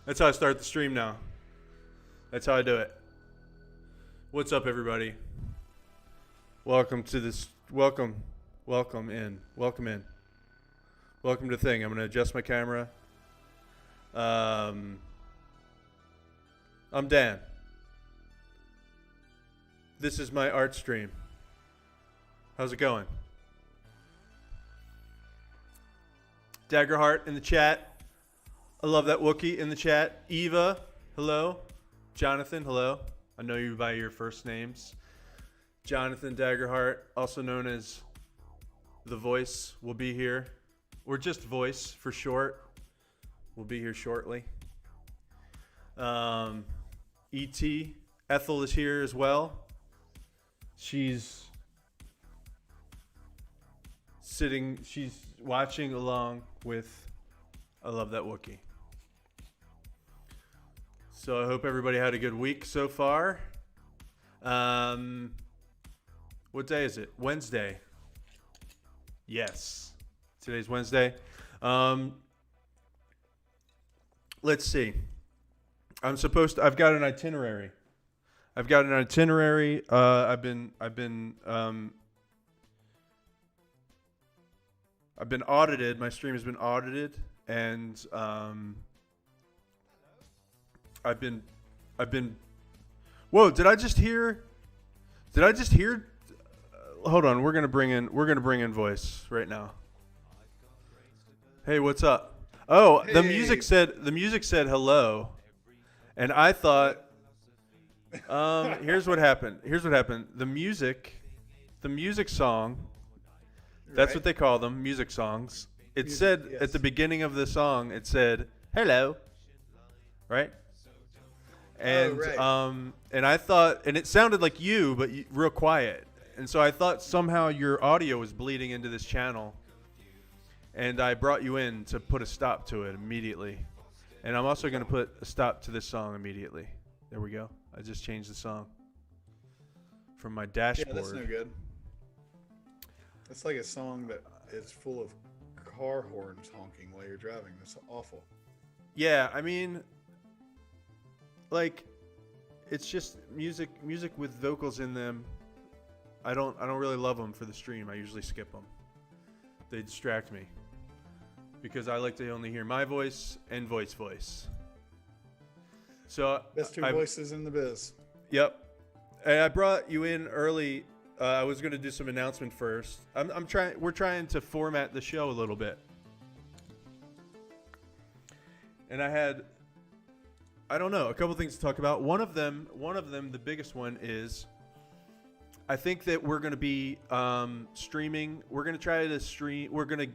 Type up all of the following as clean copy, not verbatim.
That's how I start the stream now. That's how I do it. What's up, everybody? Welcome to this. Welcome in. Welcome to the thing. I'm going to adjust my camera. I'm Dan. This is my art stream. How's it going? Daggerheart in the chat. I love that Wookiee in the chat. Eva, hello. Jonathan, hello. I know you by your first names. Jonathan Daggerheart, also known as The Voice, will be here. Or just Voice for short. Will be here shortly. E.T. Ethel is here as well. She's watching along with I love that Wookiee. So I hope everybody had a good week so far. What day is it? Wednesday. Yes. Today's Wednesday. Let's see. I've got an itinerary. I've been audited. My stream has been audited, and I've been. Whoa! Did I just hear? Hold on. We're gonna bring in voice right now. Hey, what's up? Oh, hey. The music said hello, and I thought. Here's what happened. The music song. That's what they call them, music songs. It said at the beginning of the song, it said hello, right? And and I thought, and it sounded like you, but real quiet. And so I thought somehow your audio was bleeding into this channel, and I brought you in to put a stop to it immediately. And I'm also going to put a stop to this song immediately. There we go. I just changed the song from my dashboard. Yeah, that's no good. It's like a song that is full of car horns honking while you're driving. That's awful. Yeah, I mean, like, it's just music with vocals in them. I don't really love them for the stream. I usually skip them. They distract me because I like to only hear my voice and voice. So best two voices in the biz. Yep. And I brought you in early. I was going to do some announcement first. We're trying to format the show a little bit. And I don't know, a couple things to talk about. One of them, the biggest one is, I think that we're going to be streaming. We're going to try to stream. We're going to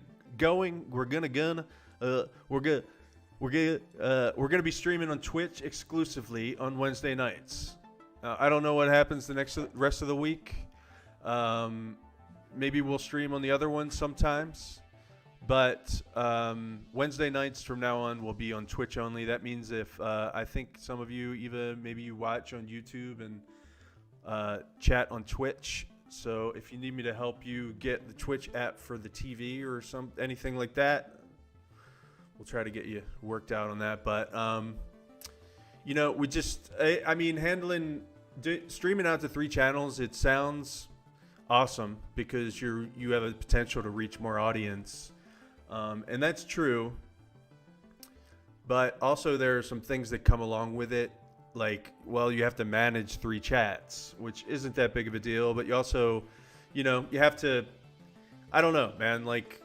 be streaming on Twitch exclusively on Wednesday nights. I don't know what happens the rest of the week. Maybe we'll stream on the other ones sometimes. But Wednesday nights from now on will be on Twitch only. That means if I think some of you, Eva, maybe you watch on YouTube and chat on Twitch. So if you need me to help you get the Twitch app for the TV or anything like that, we'll try to get you worked out on that. But, we just, streaming out to 3 channels, it sounds awesome because you have a potential to reach more audience. And that's true. But also there are some things that come along with it. Like, well, you have to manage 3 chats, which isn't that big of a deal. But you also, you have to, I don't know, man. Like,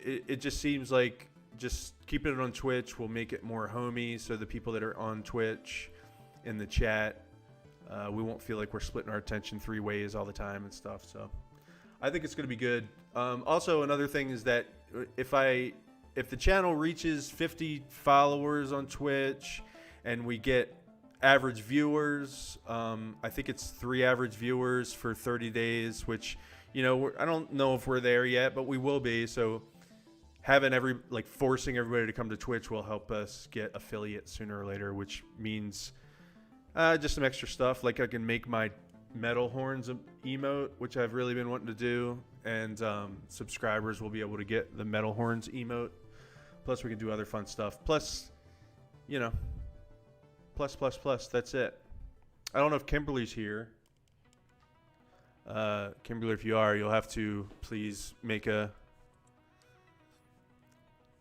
it just seems like just keeping it on Twitch will make it more homey. So the people that are on Twitch in the chat, we won't feel like we're splitting our attention 3 ways all the time and stuff. So I think it's going to be good. Also, another thing is that if the channel reaches 50 followers on Twitch and we get average viewers, I think it's 3 average viewers for 30 days, which, I don't know if we're there yet, but we will be. So having forcing everybody to come to Twitch will help us get affiliates sooner or later, which means just some extra stuff. Like I can make my metal horns emote, which I've really been wanting to do. and subscribers will be able to get the Metal Horns emote. Plus, we can do other fun stuff. Plus, plus. That's it. I don't know if Kimberly's here. Kimberly, if you are, you'll have to please make a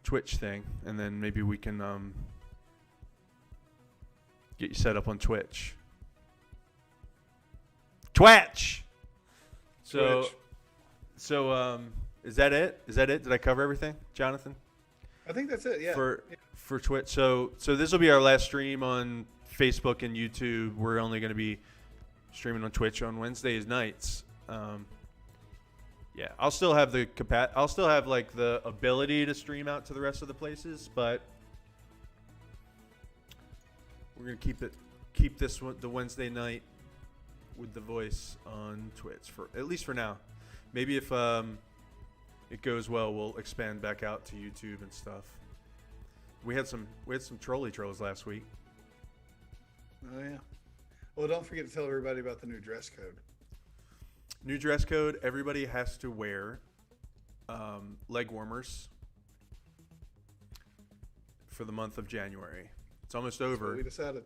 Twitch thing, and then maybe we can get you set up on Twitch. Twitch. So, is that it? Did I cover everything, Jonathan? I think that's it. Yeah. For Twitch. So this will be our last stream on Facebook and YouTube. We're only going to be streaming on Twitch on Wednesdays nights. Yeah, I'll still have I'll still have like the ability to stream out to the rest of the places, but we're gonna keep this one, the Wednesday night with the voice on Twitch for at least for now. Maybe if it goes well, we'll expand back out to YouTube and stuff. We had some trolley trolls last week. Oh yeah. Well, don't forget to tell everybody about the new dress code. New dress code. Everybody has to wear leg warmers for the month of January. It's almost over. That's what we decided.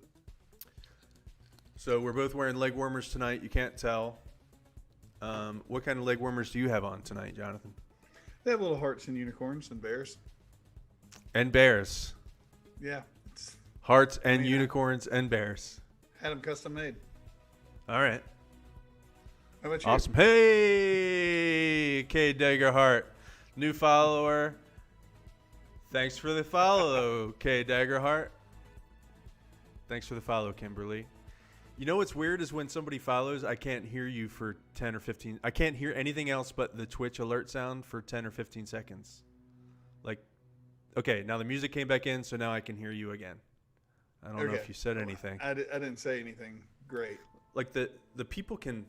So we're both wearing leg warmers tonight. You can't tell. What kind of leg warmers do you have on tonight, Jonathan? They have little hearts and unicorns and bears. And bears. Yeah. Hearts and unicorns and bears. Had them custom made. All right. How about you? Awesome. Hey, K. Daggerheart. New follower. Thanks for the follow, K. Daggerheart. Thanks for the follow, Kimberly. You know what's weird is when somebody follows, I can't hear you for 10 or 15. I can't hear anything else but the Twitch alert sound for 10 or 15 seconds. Like, okay, now the music came back in, so now I can hear you again. I don't know if you said anything. I didn't say anything great. Like the people can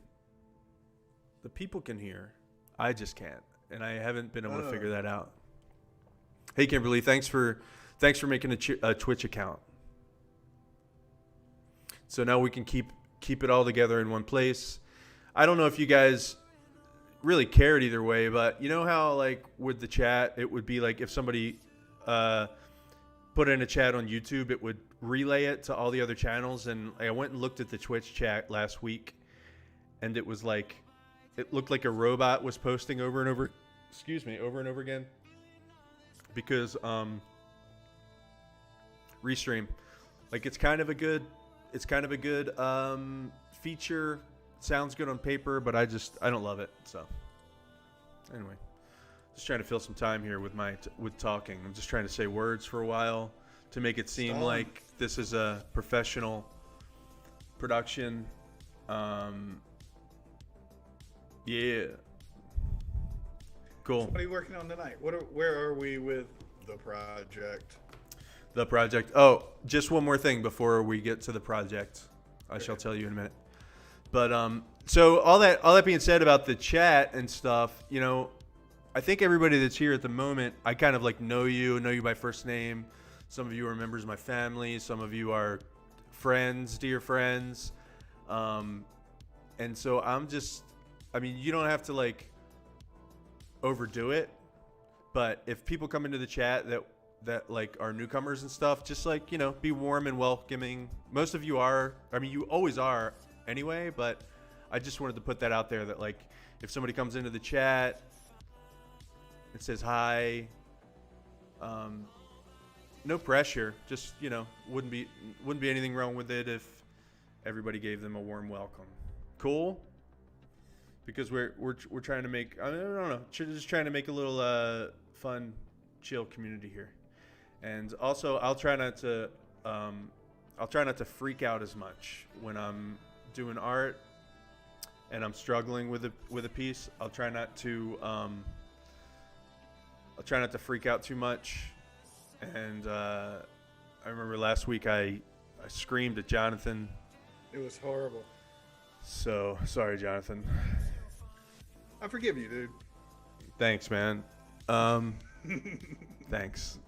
hear. I just can't, and I haven't been able to figure that out. Hey, Kimberly, thanks for making a Twitch account. So now we can keep it all together in one place. I don't know if you guys really cared either way, but you know how like with the chat, it would be like if somebody put in a chat on YouTube, it would relay it to all the other channels. And I went and looked at the Twitch chat last week, and it was like, it looked like a robot was posting over and over again. Because Restream, like it's kind of a good feature. Sounds good on paper, but I don't love it. So anyway, just trying to fill some time here with talking. I'm just trying to say words for a while to make it seem like this is a professional production. Yeah. Cool. So what are you working on tonight? Where are we with the project? The project. Oh, just one more thing before we get to the project. I shall tell you in a minute. But so all that being said about the chat and stuff, you know, I think everybody that's here at the moment, I kind of like know you by first name. Some of you are members of my family. Some of you are friends, dear friends. And so you don't have to like overdo it. But if people come into the chat that like are newcomers and stuff, just like, you know, be warm and welcoming. Most of you are. I mean, you always are anyway, but I just wanted to put that out there that like if somebody comes into the chat, it says hi, no pressure, just, you know, wouldn't be anything wrong with it if everybody gave them a warm welcome. Cool? Because we're trying to make, I don't know, just trying to make a little fun, chill community here. And also I'll try not to freak out as much when I'm doing art and I'm struggling with a piece. I'll try not to freak out too much. And I remember last week I screamed at Jonathan. It was horrible. So sorry, Jonathan. I forgive you, dude. Thanks, man. Thanks.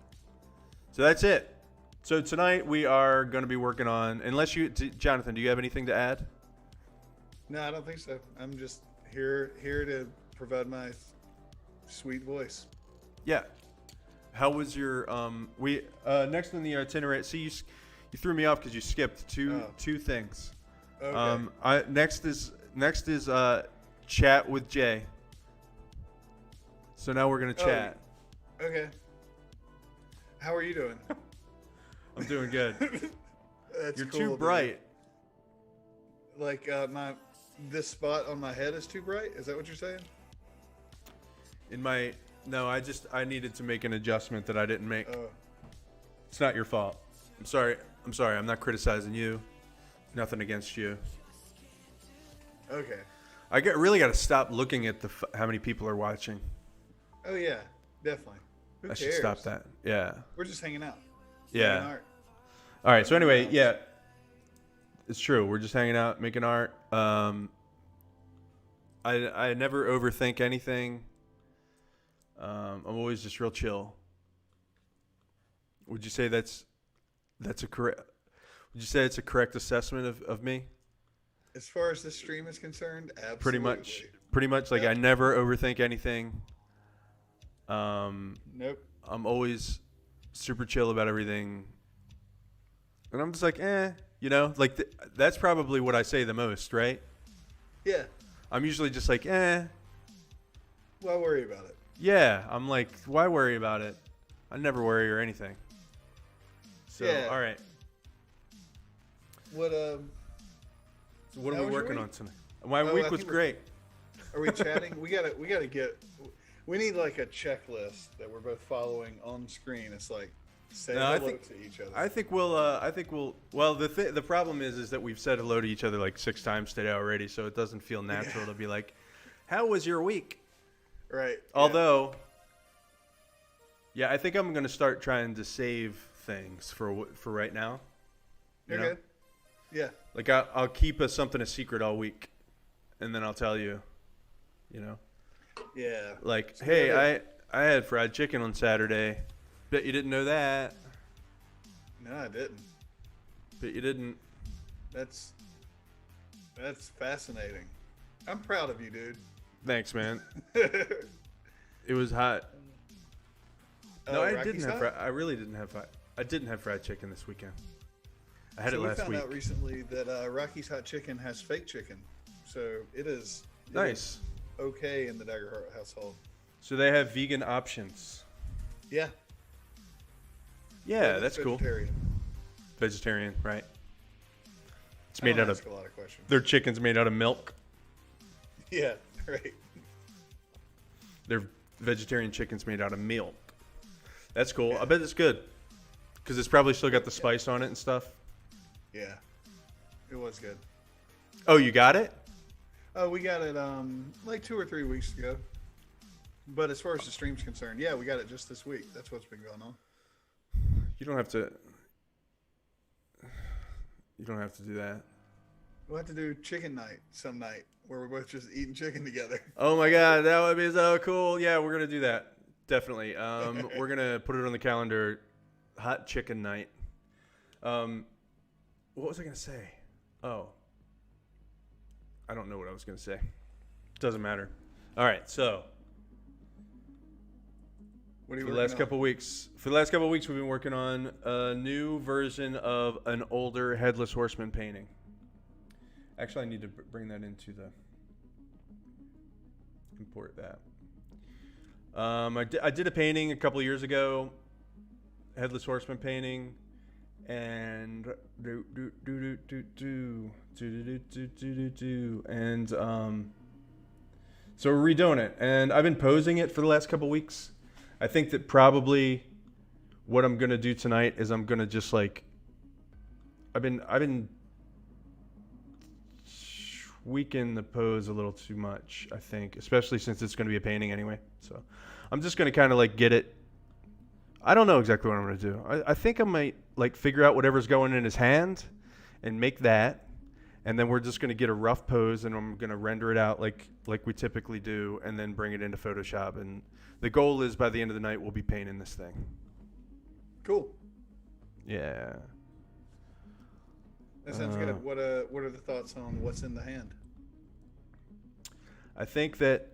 So that's it. So tonight we are going to be working on, Jonathan, do you have anything to add? No, I don't think so. I'm just here to provide my sweet voice. Yeah. How was your we next on the itinerary? See, you threw me off because you skipped two things. Okay. Next is chat with Jay. So now we're gonna chat. Okay. How are you doing? I'm doing good. That's You're cool, too dude. bright. Like this spot on my head is too bright. Is that what you're saying? I needed to make an adjustment that I didn't make. Oh. It's not your fault. I'm sorry. I'm not criticizing you. Nothing against you. Okay. I really got to stop looking at how many people are watching. Oh yeah, definitely. Who I cares? should stop that. Yeah. We're just hanging out. Yeah. Making art. All right. So anyway, yeah, it's true. We're just hanging out, making art. I never overthink anything. I'm always just real chill. Would you say that's a correct? Would you say it's a correct assessment of me? As far as this stream is concerned, absolutely. Pretty much. Like Yeah. I never overthink anything. Nope. I'm always super chill about everything. And I'm just like, like that's probably what I say the most, right? Yeah. I'm usually just like, Why worry about it? yeah. I'm like, why worry about it? I never worry or anything. So, Yeah. all right. What So what How are we was your working week? on tonight? My Oh, week I was think great. are we chatting? we gotta get. We need like a checklist that we're both following on screen. It's like say No, I hello think- to each other. I think we'll. Well, the problem is that we've said hello to each other like 6 times today already, so it doesn't feel natural to be like, "How was your week?" right. Although, yeah, I think I'm gonna start trying to save things for right now. Yeah. You You're know? good. Yeah. Like I'll keep something a secret all week, and then I'll tell you. You know, Yeah. like, It's a hey, good idea. I had fried chicken on Saturday. Bet you didn't know that. No, I didn't. Bet you didn't. That's fascinating. I'm proud of you, dude. Thanks, man. It was hot. No, I Rocky's didn't have. hot? I really didn't have. I didn't have fried chicken this weekend. I had So it we last found week. out recently that Rocky's Hot Chicken has fake chicken, so it is Nice. okay in the Daggerhart household. So they have vegan options. Yeah. Yeah, But that's it's cool. Vegetarian, right? It's I made don't out of. ask a lot of questions. Their chicken's made out of milk. Yeah, right. Their vegetarian chicken's made out of milk. That's cool. I bet it's good. Because it's probably still got the spice on it and stuff. Yeah, it was good. Oh, you got it? Oh, we got it like 2 or 3 weeks ago. But as far as the stream's concerned, yeah, we got it just this week. That's what's been going on. You don't have to. You don't have to do that. We'll have to do chicken night some night where we're both just eating chicken together. Oh my god, that would be so cool. Yeah, we're gonna do that. Definitely. We're gonna put it on the calendar. Hot chicken night. What was I gonna say? Oh. I don't know what I was gonna say. Doesn't matter. All right, so What are you for the working last on? couple weeks, we've been working on a new version of an older Headless Horseman painting. Actually, I need to bring that into the import that. I did a painting a couple years ago, Headless Horseman painting, and so we're redoing it, and I've been posing it for the last couple weeks. I think that probably what I'm gonna do tonight is I'm gonna just like I've been tweaking the pose a little too much, I think, especially since it's gonna be a painting anyway. So I'm just gonna kind of like get it. I don't know exactly what I'm gonna do. I think I might like figure out whatever's going in his hand and make that, and then we're just gonna get a rough pose and I'm gonna render it out like we typically do, and then bring it into Photoshop. And the goal is by the end of the night we'll be painting this thing. Cool. Yeah. That sounds good. What are the thoughts on what's in the hand? I think that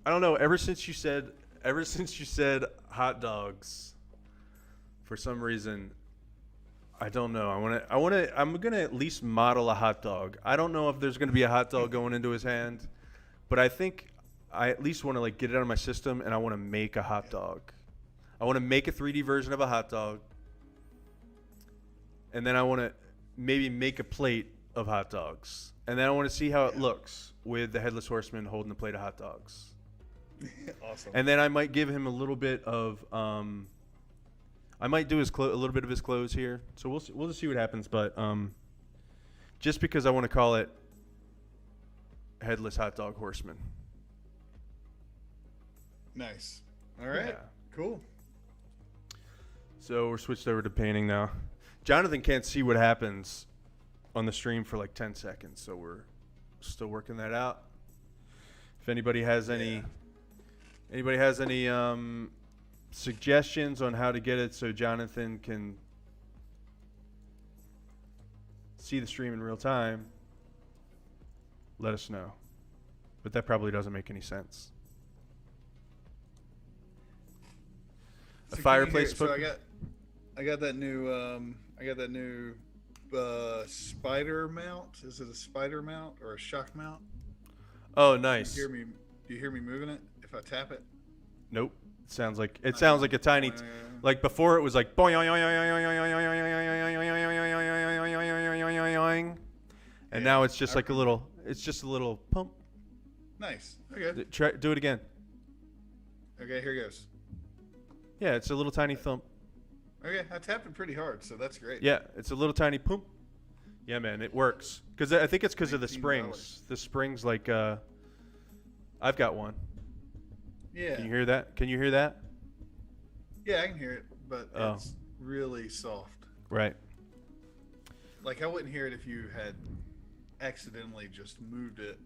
I don't know. Ever since you said hot dogs, for some reason, I don't know. I'm gonna at least model a hot dog. I don't know if there's gonna be a hot dog going into his hand, but I think I at least want to like get it out of my system, and I want to make a hot dog. I want to make a 3D version of a hot dog, and then I want to maybe make a plate of hot dogs, and then I want to see how it looks with the Headless Horseman holding the plate of hot dogs. Awesome. And then I might give him a little bit of I might do a little bit of his clothes here. So we'll just see what happens, but just because I want to call it Headless Hot Dog Horseman. Nice. All right. Yeah. Cool. So we're switched over to painting now. Jonathan can't see what happens on the stream for like 10 seconds, so we're still working that out. If anybody has any suggestions on how to get it so Jonathan can see the stream in real time, let us know. But that probably doesn't make any sense. So A fireplace. So I got that new spider mount. Is it a spider mount or a shock mount? Oh, nice. Do you hear me moving it if I tap it? Nope. Sounds like a tiny, like before it was like boing, and now it's just like a little pump. Nice. Okay. Do it again. Okay, here goes. Yeah, it's a little tiny thump. Okay, I tapped it pretty hard, so that's great. Yeah, it's a little tiny pump. Yeah, man, it works. Because I think it's because of the $19. springs. The springs, like, I've got one. Yeah. Can you hear that? Can you hear that? Yeah, I can hear it, but it's really soft. Right. Like, I wouldn't hear it if you had accidentally just moved it.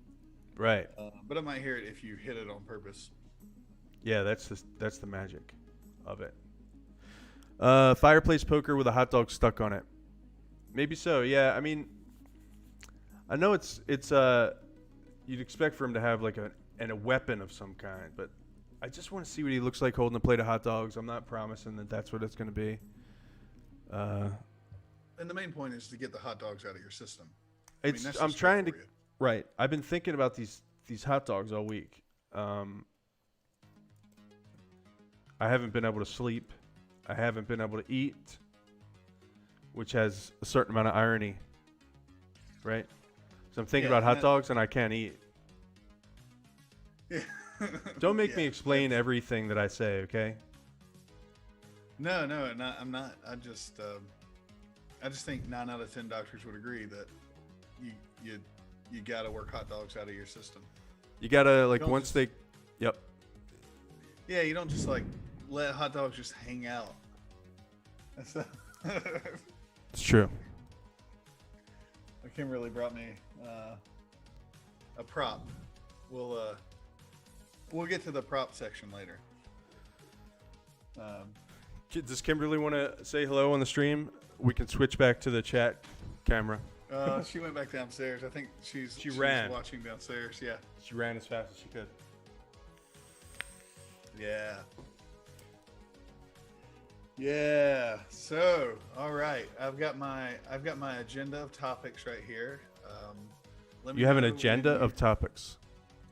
Right. But I might hear it if you hit it on purpose. Yeah, that's the magic of it. Fireplace poker with a hot dog stuck on it. Maybe so. Yeah, I mean, I know it's you'd expect for him to have like a weapon of some kind, but I just want to see what he looks like holding a plate of hot dogs. I'm not promising that that's what it's going to be. And the main point is to get the hot dogs out of your system. I'm trying to. Right. I've been thinking about these hot dogs all week. I haven't been able to sleep. I haven't been able to eat, which has a certain amount of irony, right? So I'm thinking about hot dogs and I can't eat. Yeah. Don't make me explain everything that I say, okay? No, I'm not. I just think 9 out of 10 doctors would agree that you got to work hot dogs out of your system. You gotta like once they, yep. Yeah, you don't just like let hot dogs just hang out. It's true. Kimberly brought me a prop. We'll get to the prop section later. Does Kimberly want to say hello on the stream? We can switch back to the chat camera. She went back downstairs. I think she's ran. Watching downstairs. Yeah. She ran as fast as she could. Yeah. Yeah. So, all right. I've got my agenda of topics right here. You have an agenda of topics?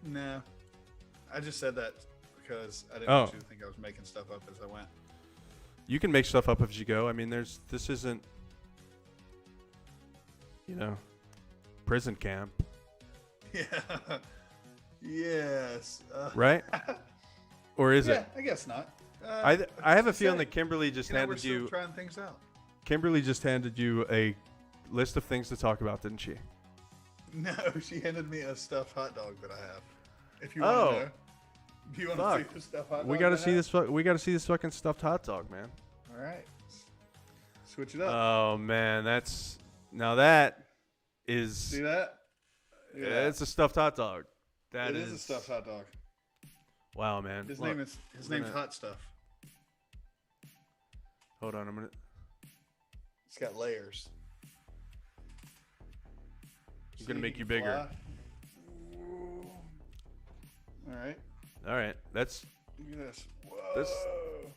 No. I just said that because I didn't want you to think I was making stuff up as I went. You can make stuff up as you go. I mean, this isn't, prison camp. Yeah. Yes. Right? Or is it? I guess not. I have a feeling that Kimberly just handed we're still you. trying things out. Kimberly just handed you a list of things to talk about, didn't she? No, she handed me a stuffed hot dog that I have. If you want to know. Do you want to see the stuffed hot dog? We got to see this. We got to see this fucking stuffed hot dog, man. All right. Switch it up. Oh man, that is. See that? Yeah, it's a stuffed hot dog. It is a stuffed hot dog. Wow, man. His name's Hot Stuff. Hold on, I'm gonna. It's got layers. I'm gonna make you bigger. All right. All right. That's Look at this. This- Whoa.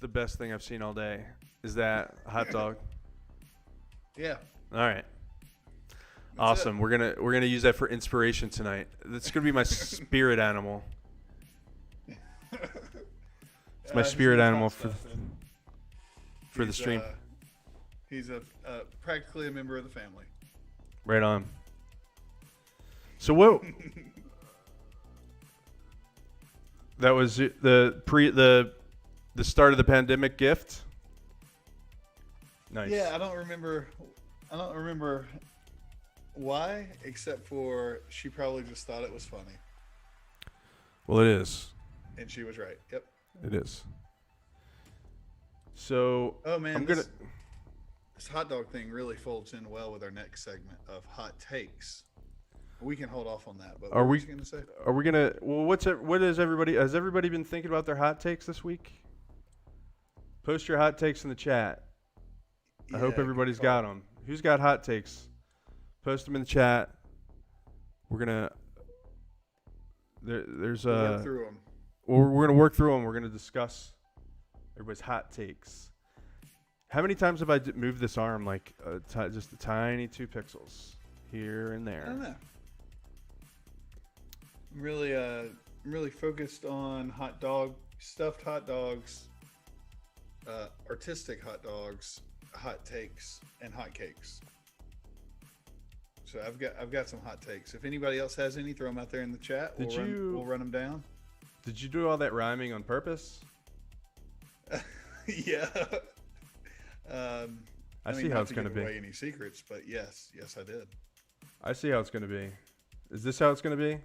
the best thing I've seen all day. Is that hot dog? Yeah. All right. That's Awesome. We're gonna use that for inspiration tonight. That's gonna be my spirit animal. it. It's my He's spirit got hot animal stuff, and for the he's, stream. He's practically a member of the family. Right on. So what? That was the start of the pandemic gift. Nice. Yeah, I don't remember why, except for she probably just thought it was funny, Well, it is. and she was right. Yep. It is. So Oh man, I'm this hot dog thing really folds in well with our next segment of hot takes. We can hold off on that, but Are what we- was you gonna say? Are we gonna? Well, has everybody been thinking about their hot takes this week? Post your hot takes in the chat. I hope Yeah, everybody's good got call. them. Who's got hot takes? Post them in the chat. We're gonna. There's We'll work through them. we're gonna work through them. We're gonna discuss everybody's hot takes. How many times have I moved this arm? Like just a tiny 2 pixels here and I don't there. know. I'm really focused on stuffed hot dogs, artistic hot dogs, hot takes, and hot cakes. So I've got some hot takes. If anybody else has any, throw them out there in the chat. We'll run them down. Did you do all that rhyming on purpose? Yeah. I see mean, how not it's to gonna give be. away any secrets, but yes, I did. I see how it's gonna be. Is this how it's gonna be?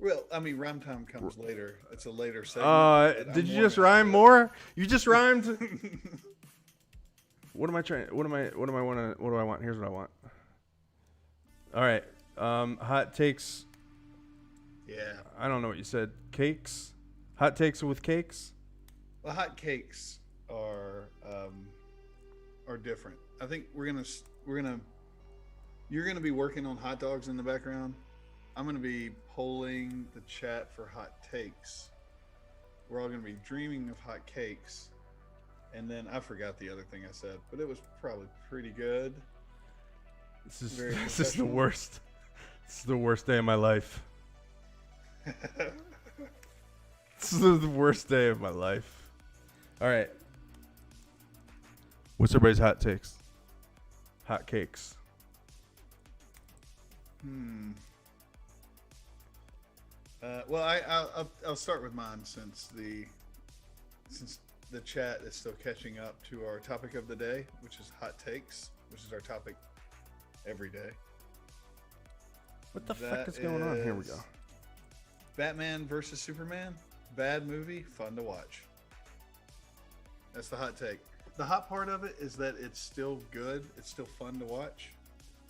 Well, I mean, rhyme time comes later. It's a later segment. but Did I'm you just warming rhyme up. more? You just rhymed. What am I trying? What do I want? Here's what I want. All right. Hot takes. Yeah. I don't know what you said. Cakes. Hot takes with cakes. Well, hot cakes are different. I think you're gonna be working on hot dogs in the background. I'm gonna be polling the chat for hot takes. We're all gonna be dreaming of hot cakes, and then I forgot the other thing I said, but it was probably pretty good. This is Very this is the professional. worst. This is the worst day of my life. This is the worst day of my life. All right. What's everybody's hot takes? Hot cakes. Well, I'll start with mine since the chat is still catching up to our topic of the day, which is hot takes, which is our topic every day. What the That fuck is going on? Here we is go. Batman versus Superman, bad movie, fun to watch. That's the hot take. The hot part of it is that it's still good. It's still fun to watch.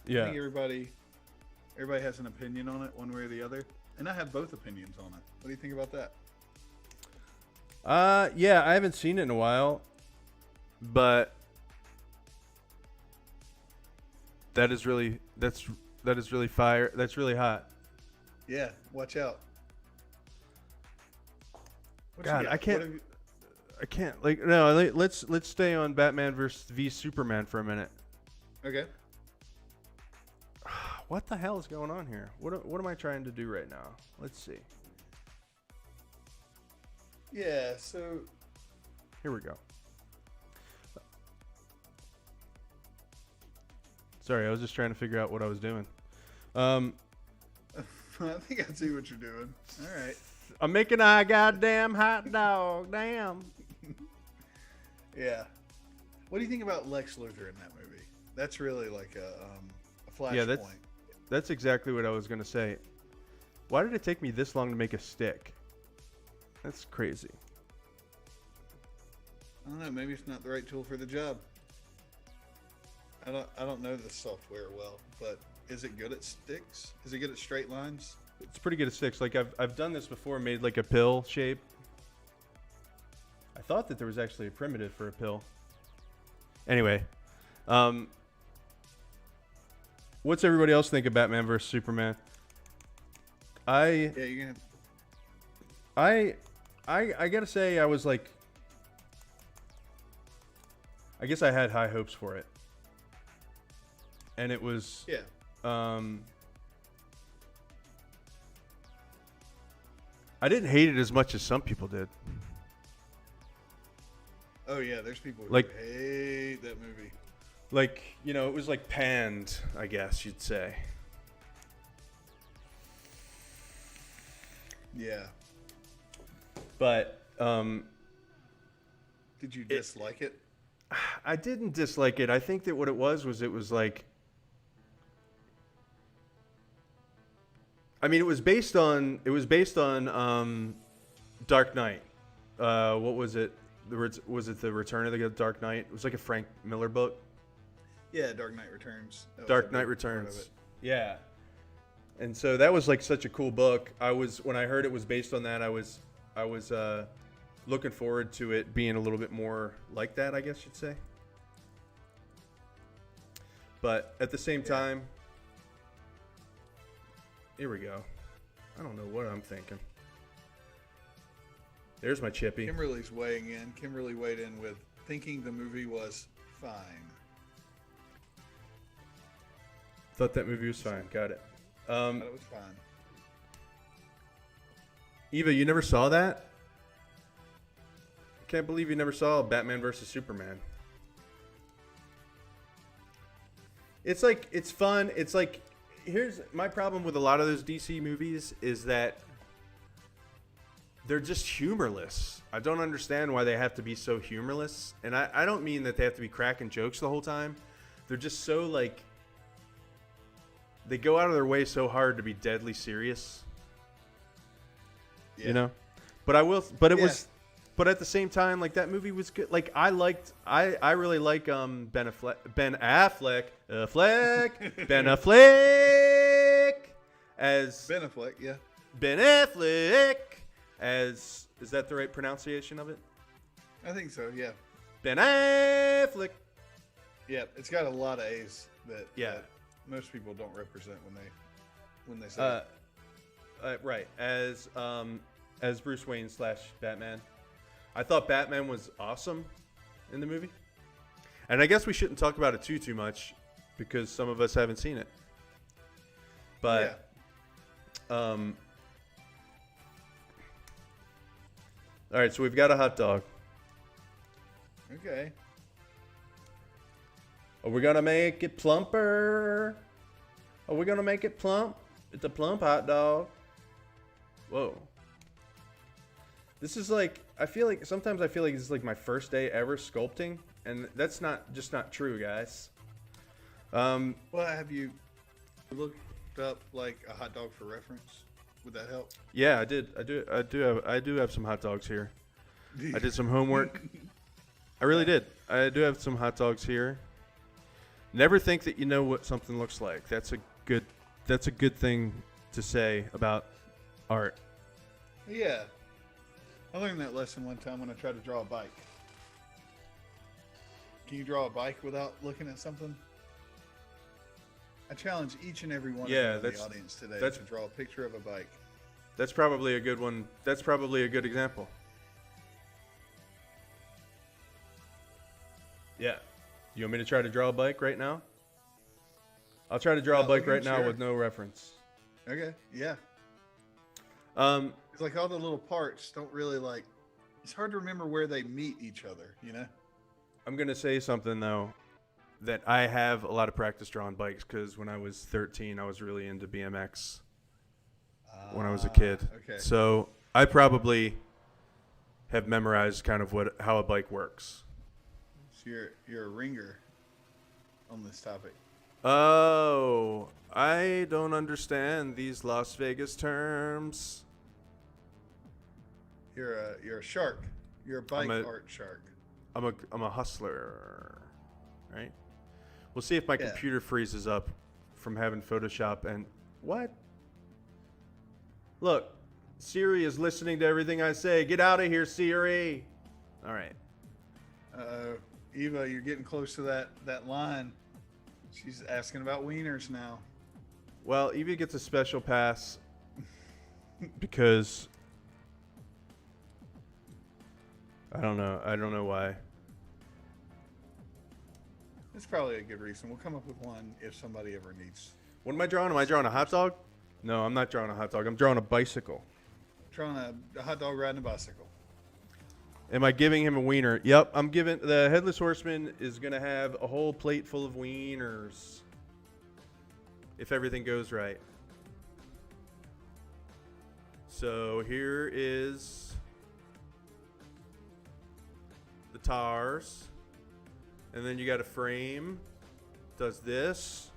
I Yeah. think everybody has an opinion on it, one way or the other, and I have both opinions on it. What do you think about that? Yeah, I haven't seen it in a while, but that is really fire. That's really hot. Yeah, watch out. What you God, got? I can't- What have you- I can't like no. Let's stay on Batman versus v Superman for a minute. Okay. What the hell is going on here? What am I trying to do right now? Let's see. Yeah. So Here we go. Sorry, I was just trying to figure out what I was doing. I think I see what you're doing. All right. I'm making a goddamn hot dog. Damn. Yeah. What do you think about Lex Luthor in that movie? That's really like a flashpoint. Yeah, that's exactly what I was gonna say. Why did it take me this long to make a stick? That's crazy. I don't know. Maybe it's not the right tool for the job. I don't know the software well, but is it good at sticks? Is it good at straight lines? It's pretty good at sticks. Like I've done this before, made like a pill shape. I thought that there was actually a primitive for a pill. Anyway, what's everybody else think of Batman versus Superman? Yeah, you're gonna. I gotta say, I was like, I guess I had high hopes for it, and it was, Yeah. I didn't hate it as much as some people did. Oh yeah, there's people who Like- hate that movie. Like, you know, it was like panned, I guess you'd say. Yeah. But Did you dislike it? I didn't dislike it. I think that what it was like, I mean, it was based on Dark Knight. What was it? Was it the Return of the Dark Knight? It was like a Frank Miller book. Yeah, Dark Knight Returns. That was a Dark big Knight part of Returns. it. Yeah. And so that was like such a cool book. When I heard it was based on that, I was looking forward to it being a little bit more like that, I guess you'd say. But at the same time, here we go. I don't know what I'm thinking. There's my Chippy. Kimberly's weighing in. Kimberly weighed in with thinking the movie was fine. Thought that movie was fine. Got it. Thought it was fine. Eva, you never saw that? Can't believe you never saw Batman versus Superman. It's like, it's fun. It's like, here's my problem with a lot of those DC movies is that they're just humorless. I don't understand why they have to be so humorless. And I don't mean that they have to be cracking jokes the whole time. They're just so like, they go out of their way so hard to be deadly serious. Yeah. You know? But I will, but it Yeah. was, but at the same time, like that movie was good. Like I really like Ben Affleck, Ben Affleck as Ben Affleck, yeah. Ben Affleck as, is that the right pronunciation of it? I think so, yeah. Ben Affleck. Yeah, it's got a lot of A's that, Yeah. that most people don't represent when they say it. Right, as Bruce Wayne / Batman. I thought Batman was awesome in the movie. And I guess we shouldn't talk about it too much because some of us haven't seen it. But all right, so we've got a hot dog. Okay. Are we gonna make it plumper? Are we gonna make it plump? It's a plump hot dog. Whoa. This is like, sometimes I feel like this is like my first day ever sculpting, and that's not true, guys. Well, have you looked up like a hot dog for reference? Would that help? Yeah, I did. I do have some hot dogs here. I did some homework. I really did. I do have some hot dogs here. Never think that you know what something looks like. That's a good thing to say about art. Yeah. I learned that lesson one time when I tried to draw a bike. Can you draw a bike without looking at something? I challenge each and every one of you in the audience today to draw a picture of a bike. That's probably a good one. That's probably a good example. Yeah. You want me to try to draw a bike right now? I'll try to draw a bike right now with no reference. Okay, yeah. Um, It's like all the little parts don't really like, it's hard to remember where they meet each other, you know? I'm going to say something, though, that I have a lot of practice drawing bikes because when I was 13, I was really into BMX when I was a kid. Okay. So I probably have memorized kind of how a bike works. So you're a ringer on this topic. Oh, I don't understand these Las Vegas terms. You're a shark. You're a bike art shark. I'm a hustler, right? We'll see if my computer freezes up from having Photoshop and what? Look, Siri is listening to everything I say. Get out of here, Siri. All right. Eva, you're getting close to that line. She's asking about wieners now. Well, Eva gets a special pass because I don't know. I don't know why. It's probably a good reason. We'll come up with one if somebody ever needs. What am I drawing? Am I drawing a hot dog? No, I'm not drawing a hot dog. I'm drawing a bicycle. Trying a hot dog riding a bicycle. Am I giving him a wiener? Yep, I'm giving. The Headless Horseman is going to have a whole plate full of wieners. If everything goes right. So here is the tires. And then you got a frame. Does this.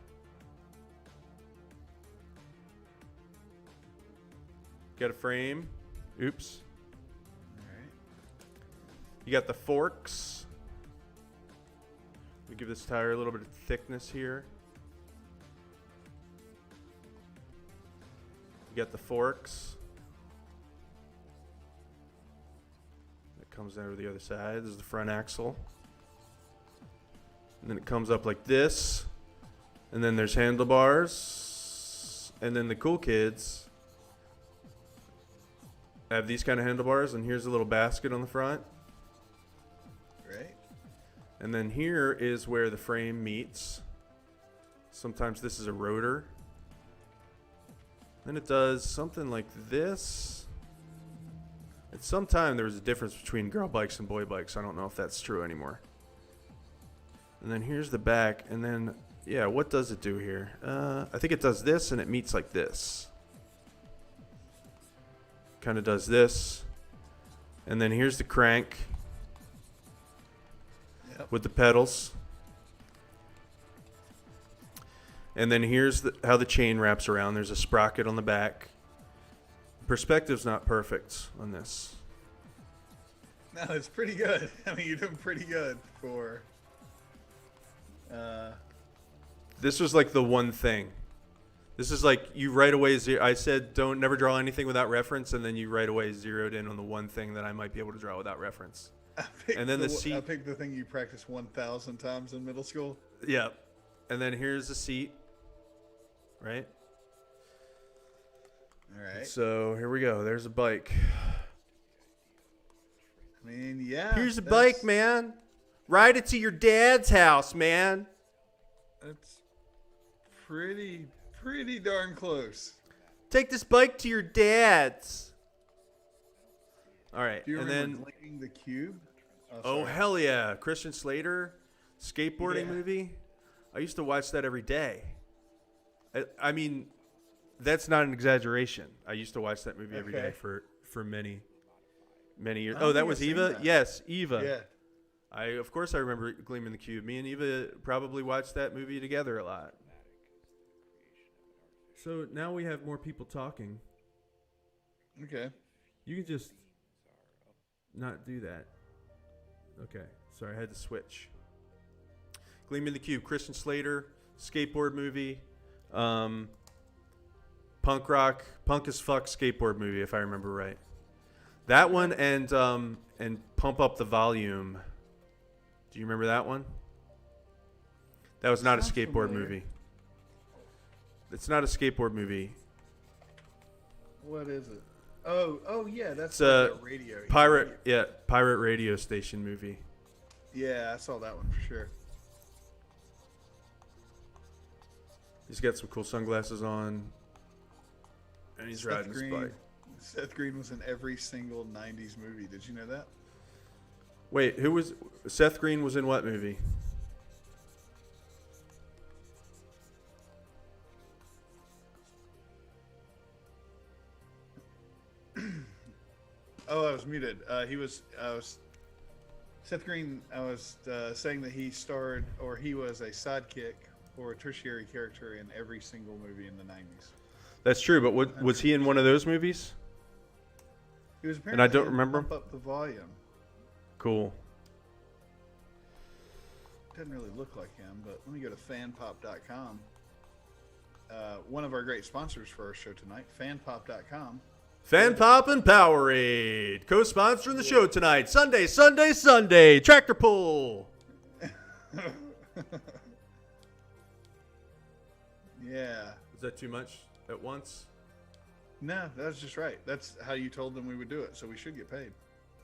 Got a frame. Oops. All right. You got the forks. We give this tire a little bit of thickness here. You got the forks. It comes down to the other side. This is the front axle. And then it comes up like this. And then there's handlebars. And then the cool kids have these kind of handlebars. And here's a little basket on the front. Right. And then here is where the frame meets. Sometimes this is a rotor. Then it does something like this. At some time there was a difference between girl bikes and boy bikes. I don't know if that's true anymore. And then here's the back. And then, yeah, what does it do here? I think it does this and it meets like this. Kind of does this. And then here's the crank. Yep. With the pedals. And then here's how the chain wraps around. There's a sprocket on the back. Perspective's not perfect on this. No, it's pretty good. I mean, you're doing pretty good for... This was like the one thing. This is like you right away. I said never draw anything without reference, and then you right away zeroed in on the one thing that I might be able to draw without reference. And then the seat. I picked the thing you practiced 1,000 times in middle school. Yeah. And then here's the seat. Right? All right. So here we go. There's a bike. I mean, yeah. Here's a bike, man. Ride it to your dad's house, man. That's pretty darn close. Take this bike to your dad's. All right. Do you and remember then Gleaming the Cube? Oh, sorry. hell yeah. Christian Slater skateboarding Yeah. movie. I used to watch that every day. I mean, that's not an exaggeration. I used to watch that movie every day Okay. for many years. I Oh, don't that think was I've seen Eva? that. Yes, Eva. Yeah. Of course I remember Gleaming the Cube. Me and Eva probably watched that movie together a lot. So now we have more people talking. Okay. You can just not do that. Okay. Sorry, I had to switch. Gleaming the Cube, Christian Slater, skateboard movie, punk as fuck skateboard movie, if I remember right. That one and Pump Up the Volume. Do you remember that one? That was not a Sounds skateboard familiar. movie. It's not a skateboard movie. What is it? Oh yeah, that's It's a like radio. pirate radio station movie. Yeah, I saw that one for sure. He's got some cool sunglasses on, and he's riding his bike. Seth Green was in every single '90s movie. Did you know that? Wait, who was Seth Green? Was in what movie? Oh, I was muted. Seth Green. I was saying that he starred, or he was a sidekick or a tertiary character in every single movie in the '90s. That's true, but was he in one of those movies? He was And I don't apparently in remember. Pump Up the Volume. Cool. Doesn't really look like him, but let me go to fanpop.com. One of our great sponsors for our show tonight, fanpop.com. Fan Pop and Powerade, co-sponsoring the show tonight. Sunday. Tractor pull. Yeah. Is that too much at once? No, that's just right. That's how you told them we would do it, so we should get paid.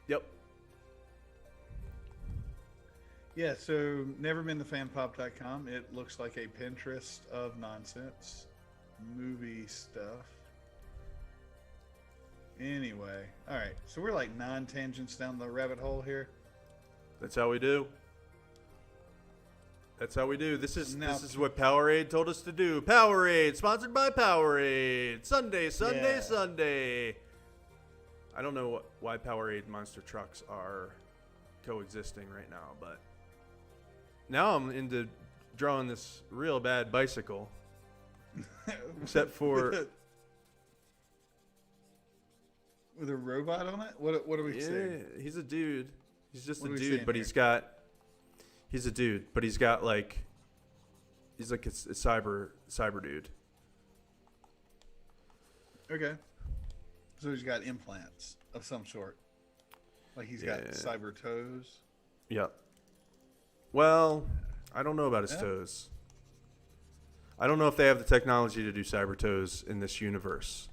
Yep. Yeah, so neverbeenthefanpop.com. It looks like a Pinterest of nonsense movie stuff. Anyway, all right. So we're like 9 tangents down the rabbit hole here. That's how we do. That's how we do. This is Now- what Powerade told us to do. Powerade, sponsored by Powerade. Sunday, Sunday, Yeah. Sunday. I don't know why Powerade monster trucks are coexisting right now, but now I'm into drawing this real bad bicycle. Except for with a robot on it. What are we saying? he's a dude. He's just What a are we dude, saying but here? he's a dude, but he's like a cyber dude. Okay. So he's got implants of some sort. Like he's got Yeah. cyber toes. Yep. Well, I don't know about his Yeah. toes. I don't know if they have the technology to do cyber toes in this universe.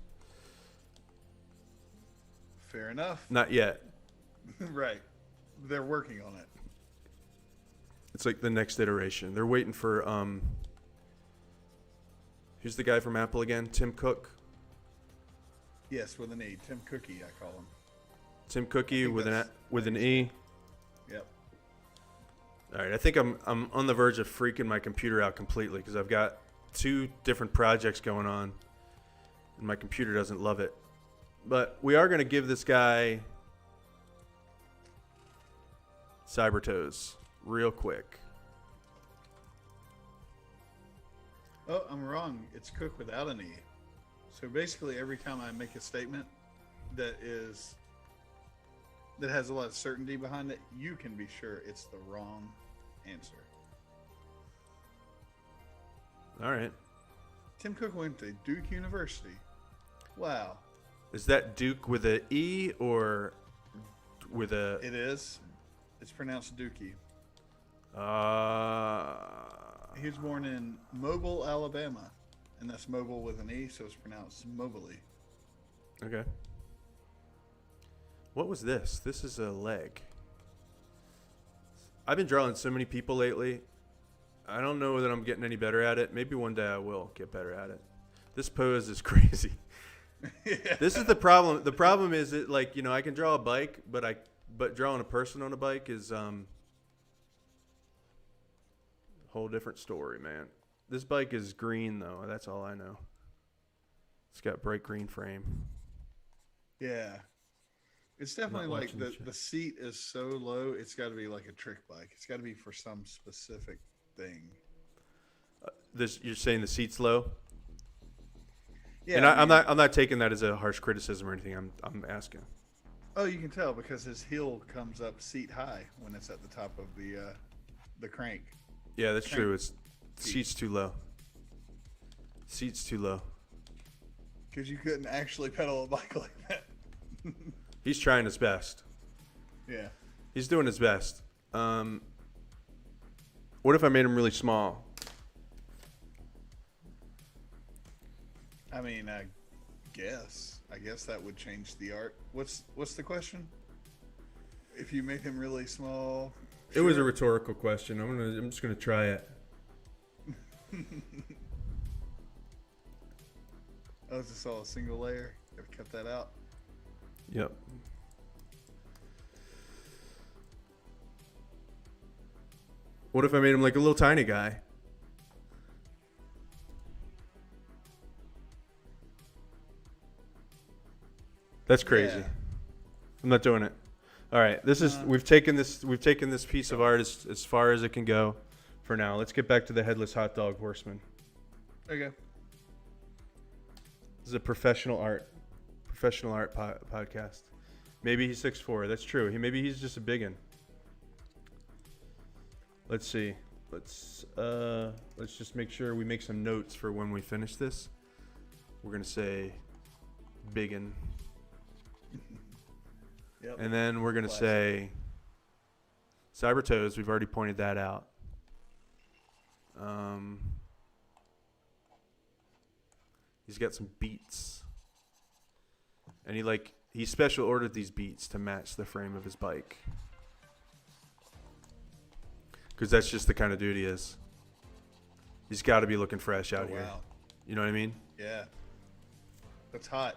Fair enough. Not yet. Right. They're working on it. It's like the next iteration. They're waiting for who's the guy from Apple again? Tim Cook. Yes, with an E. Tim Cookie, I call him. Tim Cookie think with that's- an E. Yep. All right, I think I'm on the verge of freaking my computer out completely because I've got 2 different projects going on, and my computer doesn't love it. But we are going to give this guy cyber toes real quick. Oh, I'm wrong. It's Cook without an E. So basically, every time I make a statement that has a lot of certainty behind it, you can be sure it's the wrong answer. All right, Tim Cook went to Duke University. Wow. is that Duke with a E or with a? It is. It's pronounced Dookie. He was born in Mobile, Alabama. And that's mobile with an E, so it's pronounced Mobley. Okay. What was this? This is a leg. I've been drawing so many people lately. I don't know that I'm getting any better at it. Maybe one day I will get better at it. This pose is crazy. Yeah. This is the problem. The problem is that, like, you know, I can draw a bike, but drawing a person on a bike is whole different story, man. This bike is green though. That's all I know. It's got bright green frame. Yeah. It's definitely Not like watching the shit. seat is so low, it's got to be like a trick bike. It's got to be for some specific thing. This you're saying the seat's low? Yeah. And I mean- I'm not taking that as a harsh criticism or anything. I'm asking. Oh, you can tell because his heel comes up seat high when it's at the top of the crank. Yeah, that's Crank true. It's seat. seat's too low. Seat's too low. Because you couldn't actually pedal a bike like that. He's trying his best. Yeah. He's doing his best. What if I made him really small? I mean, I guess that would change the art. What's the question? If you made him really small. It was a sure. rhetorical question. I'm just gonna try it. Oh, is this all a single layer? I've cut that out. Yep. What if I made him like a little tiny guy? That's crazy. Yeah. I'm not doing it. All right, this is we've taken this piece of art as far as it can go for now. Let's get back to the headless hot dog horseman. Okay. This is a professional art podcast. Maybe he's 6'4". That's true. Maybe he's just a biggin. Let's see. Let's just make sure we make some notes for when we finish this. We're gonna say biggin, Yep. and then we're gonna say cyber toes. We've already pointed that out. He's got some beats, and he special ordered these beats to match the frame of his bike. because that's just the kind of dude he is. He's got to be looking fresh out here. Wow. You know what I mean? Yeah. That's hot.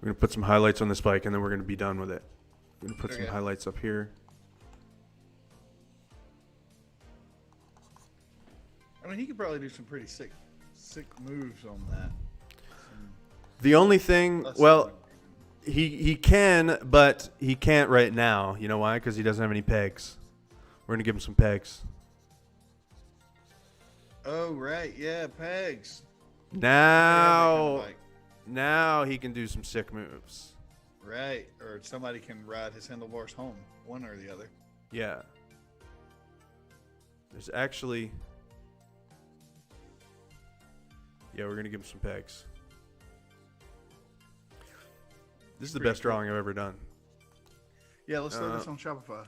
We're going to put some highlights on this bike, and then we're going to be done with it. We're going to put some Okay. highlights up here. I mean, he could probably do some pretty sick moves on that. The only thing, well, he can, but he can't right now. You know why? Because he doesn't have any pegs. We're going to give him some pegs. Oh, right. Yeah, pegs. Now, Like, now he can do some sick moves. right. Or somebody can ride his handlebars home, one or the other. Yeah. There's actually... Yeah, we're going to give him some pegs. This is the Pretty best cool. drawing I've ever done. Yeah, let's throw this on Shopify.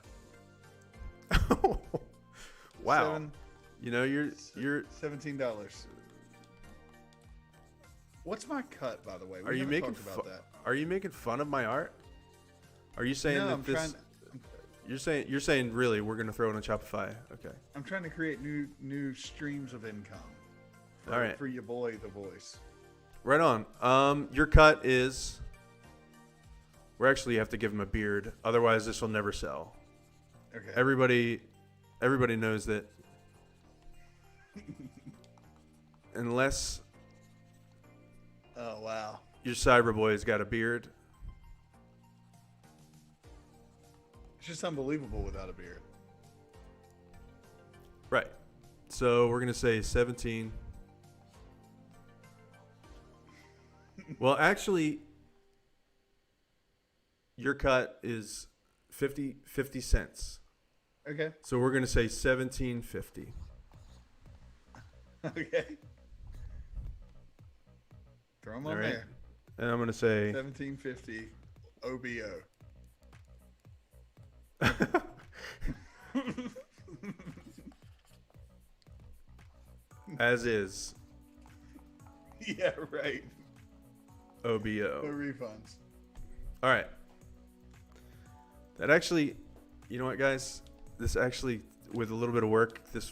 Wow. You know, you're $17. What's my cut, by the way? We are you haven't making talked about that? Are you making fun of my art? Are you saying No, that I'm this you're saying really we're going to throw it on Shopify? Okay. I'm trying to create new streams of income. All right. For your boy, The Voice. Right on. Your cut is we're actually have to give him a beard, otherwise this will never sell. Okay. Everybody knows that unless Oh wow. your Cyberboy's got a beard, It's just unbelievable without a beard. right? So we're gonna say 17. Well, actually, your cut is 50 cents. Okay. So we're gonna say 17.50. Okay. Throw them on All right. there. And I'm gonna say 1750 OBO. as is Yeah, right. No OBO. refunds. All right. That actually, you know what, guys? This actually, with a little bit of work, this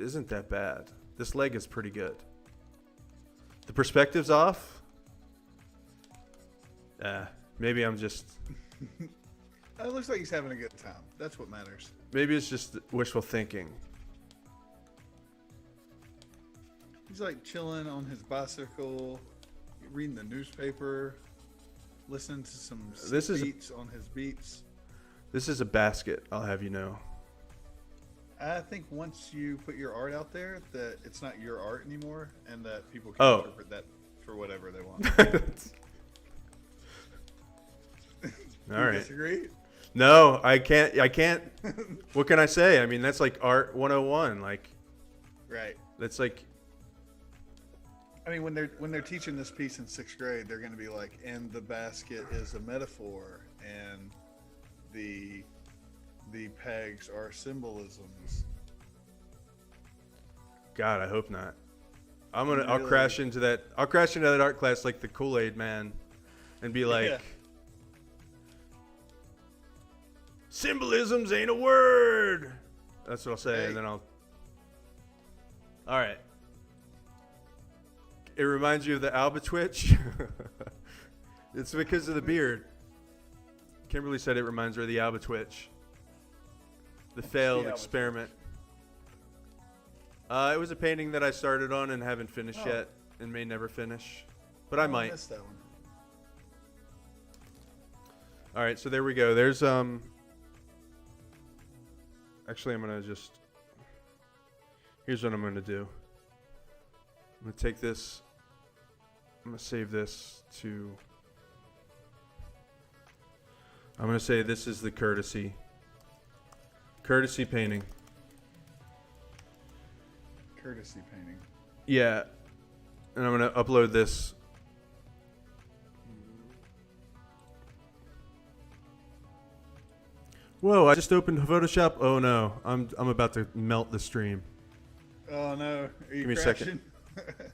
isn't that bad. This leg is pretty good. The perspective's off. Maybe I'm just. It looks like he's having a good time. That's what matters. Maybe it's just wishful thinking. He's like chilling on his bicycle, reading the newspaper, listening to some This is- beats on his beats. This is a basket, I'll have you know. I think once you put your art out there, that it's not your art anymore, and that people can Oh. interpret that for whatever they want. All You right. disagree? No, I can't. What can I say? I mean, that's like art 101. Like, Right. that's like, I mean, when they're teaching this piece in 6th grade, they're going to be like, and the basket is a metaphor, and the pegs are symbolisms. God, I hope not. I'll Really? crash into that. I'll crash into that art class like the Kool-Aid man, and be like, Yeah. symbolisms ain't a word. That's what I'll say, Hey. and then I'll. All right. It reminds you of the Alba Twitch. It's because of the beard. Kimberly said it reminds her of the Alba Twitch. The failed Alba experiment. It was a painting that I started on and haven't finished Oh. yet, and may never finish, but I might. missed that one. All right, so there we go. There's Actually, I'm gonna just. Here's what I'm gonna do. I'm gonna take this. I'm gonna save this to. I'm gonna say this is the courtesy painting. Courtesy painting. Yeah, and I'm gonna upload this. Whoa! I just opened Photoshop. Oh no! I'm about to melt the stream. Oh no! Are you Give me a crashing? second.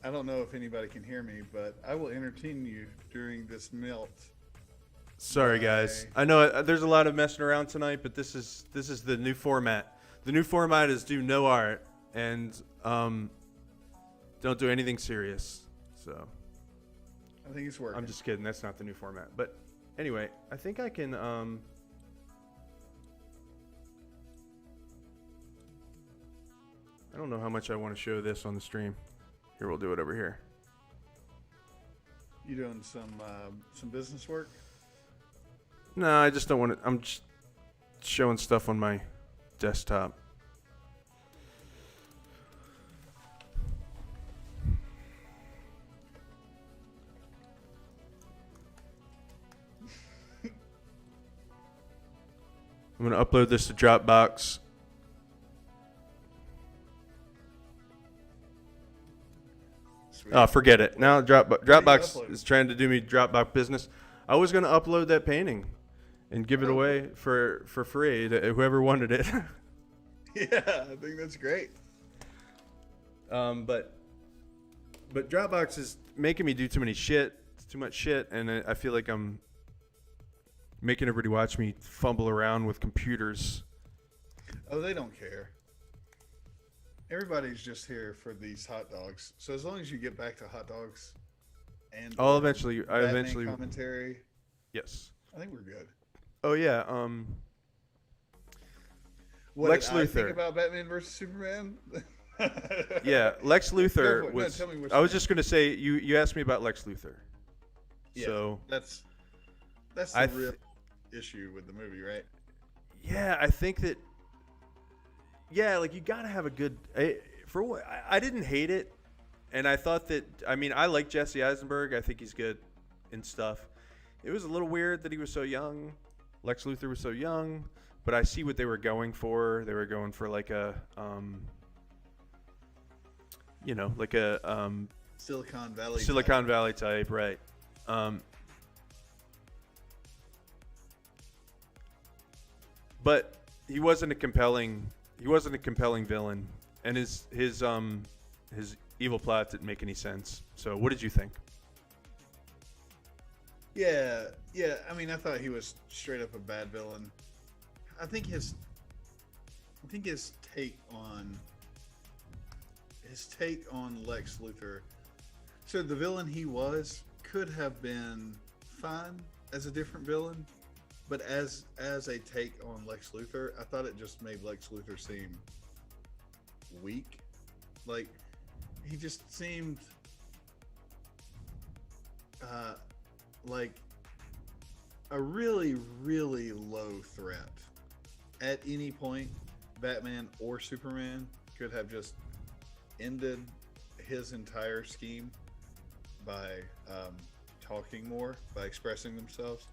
I don't know if anybody can hear me, but I will entertain you during this melt. Sorry, guys. I know there's a lot of messing around tonight, but this is the new format. The new format is do no art and don't do anything serious. So I think it's working. I'm just kidding. That's not the new format. But anyway, I think I can. I don't know how much I want to show this on the stream. Here, we'll do it over here. You doing some business work? No, I just don't want to. I'm just showing stuff on my desktop. I'm going to upload this to Dropbox. Sweet. Oh, forget it. Now Dropbox upload? is trying to do me Dropbox business. I was going to upload that painting and give it away for free to whoever wanted it. Yeah, I think that's great. But Dropbox is making me do too much shit, and I feel like I'm making everybody watch me fumble around with computers. Oh, they don't care. Everybody's just here for these hot dogs. So as long as you get back to hot dogs and I eventually commentary, yes. I think we're good. Oh yeah, What Lex did I think Luthor. about Batman versus Superman? Yeah, Lex Go Luthor for it. No, was. tell me what I you was think. just gonna say you asked me about Lex Luthor. Yeah, So that's the I real issue with the movie, right? yeah, I think that. Yeah, like you gotta have a good. I didn't hate it, and I thought that. I mean, I like Jesse Eisenberg. I think he's good and stuff. It was a little weird that he was so young. Lex Luthor was so young, but I see what they were going for. They were going for like a, like a Silicon Valley. Silicon Valley type, right? But he wasn't a compelling villain, and his evil plot didn't make any sense. So, what did you think? Yeah. I mean, I thought he was straight up a bad villain. I think his take on Lex Luthor. So the villain he was could have been fine as a different villain, but as a take on Lex Luthor, I thought it just made Lex Luthor seem weak. Like he just seemed like a really, really low threat. At any point, Batman or Superman could have just ended his entire scheme by talking more, by expressing themselves.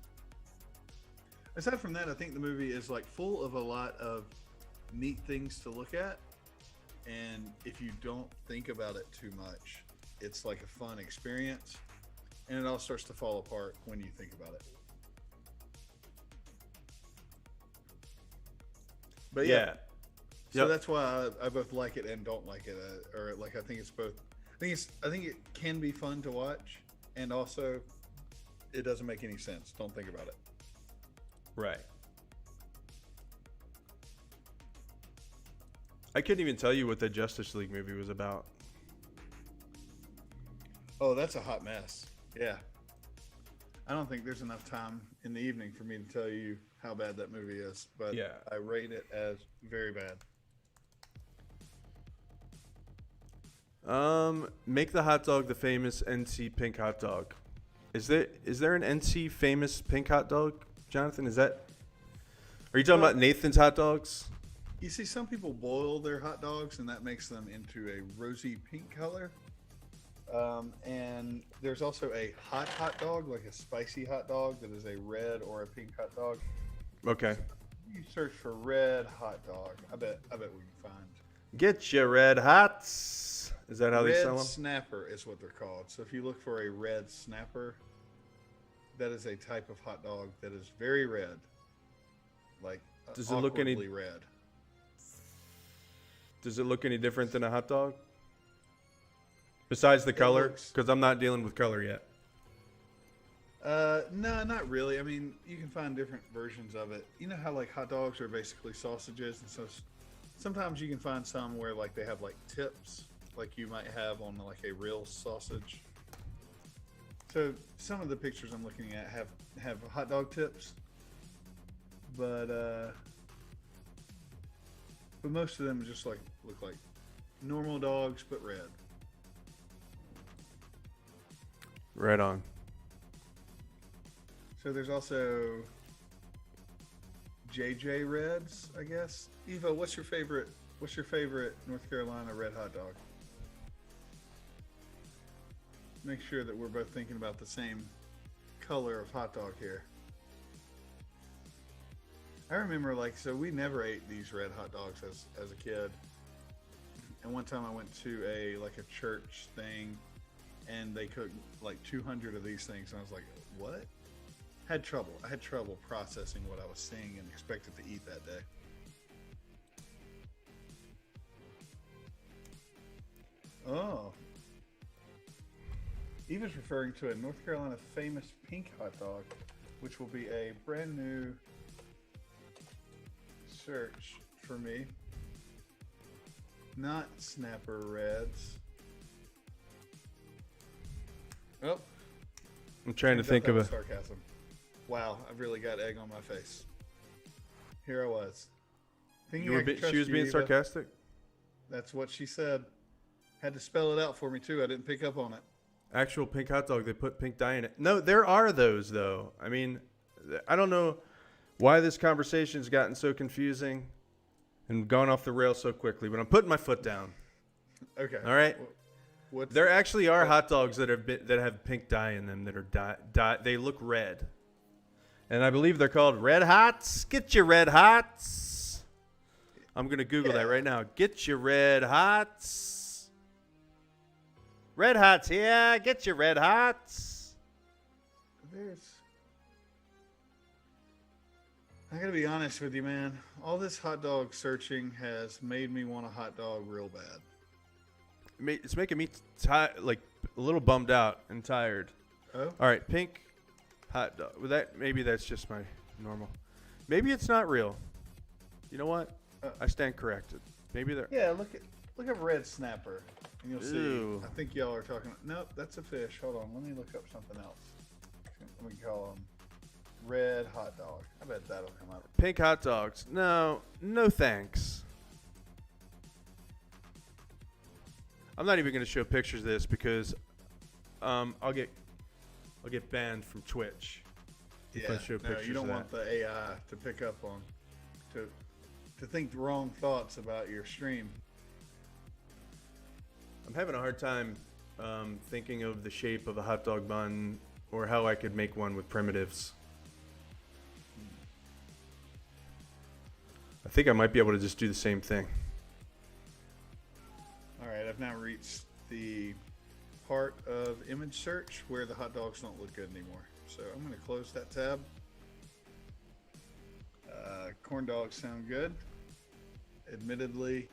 Aside from that, I think the movie is like full of a lot of neat things to look at, and if you don't think about it too much, it's like a fun experience, and it all starts to fall apart when you think about it. But yeah. So Yep. that's why I both like it and don't like it, or like I think it's both. I think it can be fun to watch, and also it doesn't make any sense. Don't think about it. Right. I couldn't even tell you what the Justice League movie was about. Oh, that's a hot mess. Yeah. I don't think there's enough time in the evening for me to tell you how bad that movie is, but Yeah. I rate it as very bad. Make the hot dog the famous NC pink hot dog. Is there an NC famous pink hot dog, Jonathan? Are you talking about Nathan's hot dogs? You see, some people boil their hot dogs, and that makes them into a rosy pink color. And there's also a hot dog, like a spicy hot dog that is a red or a pink hot dog. Okay. You search for red hot dog. I bet we can find. Get your red hots. Is that how they sell Red them? snapper is what they're called. So if you look for a red snapper, that is a type of hot dog that is very red. Like Does it look any- awkwardly red? Does it look any different than a hot dog? Besides the It color, looks- because I'm not dealing with color yet. No, not really. I mean, you can find different versions of it. You know how like hot dogs are basically sausages, and so sometimes you can find some where like they have like tips, like you might have on like a real sausage. So some of the pictures I'm looking at have hot dog tips, but most of them just like look like normal dogs but red. Right on. So there's also JJ Reds, I guess. Eva, what's your favorite North Carolina red hot dog? Make sure that we're both thinking about the same color of hot dog here. I remember so we never ate these red hot dogs as a kid. And one time I went to a church thing and they cooked like 200 of these things and I was like, "What?" I had trouble processing what I was seeing and expected to eat that day. Oh. Eva's referring to a North Carolina famous pink hot dog, which will be a brand new search for me. Not Snapper Reds. Oh. I'm trying to think that of was a. sarcasm. Wow, I've really got egg on my face. Here I was. Thinking I could trust She was you, being Eva. sarcastic. That's what she said. Had to spell it out for me too. I didn't pick up on it. Actual pink hot dog. They put pink dye in it. No, there are those though. I mean, I don't know why this conversation's gotten so confusing and gone off the rails so quickly, but I'm putting my foot down. Okay. All right. What's There actually are hot dogs that have pink dye in them that are dye. They look red, and I believe they're called Red Hots. Get your Red Hots. I'm gonna Google that right now. Get your Red Hots. Red Hots, yeah. Get your Red Hots. I gotta be honest with you, man. All this hot dog searching has made me want a hot dog real bad. It's making me like a little bummed out and tired. Oh? All right, pink hot dog. Maybe that's just my normal. Maybe it's not real. You know what? I stand corrected. Maybe they're. Yeah, look at red snapper, and you'll Ew. see. I think y'all are talking. Nope, that's a fish. Hold on, let me look up something else. Let me call them red hot dog. I bet that'll come up. Pink hot dogs. No thanks. I'm not even going to show pictures of this because I'll get banned from Twitch if I show pictures you don't of that. want the AI to pick up on to think the wrong thoughts about your stream. I'm having a hard time thinking of the shape of a hot dog bun or how I could make one with primitives. I think I might be able to just do the same thing. All right, I've now reached the part of image search where the hot dogs don't look good anymore. So I'm going to close that tab. Corn dogs sound good. Admittedly,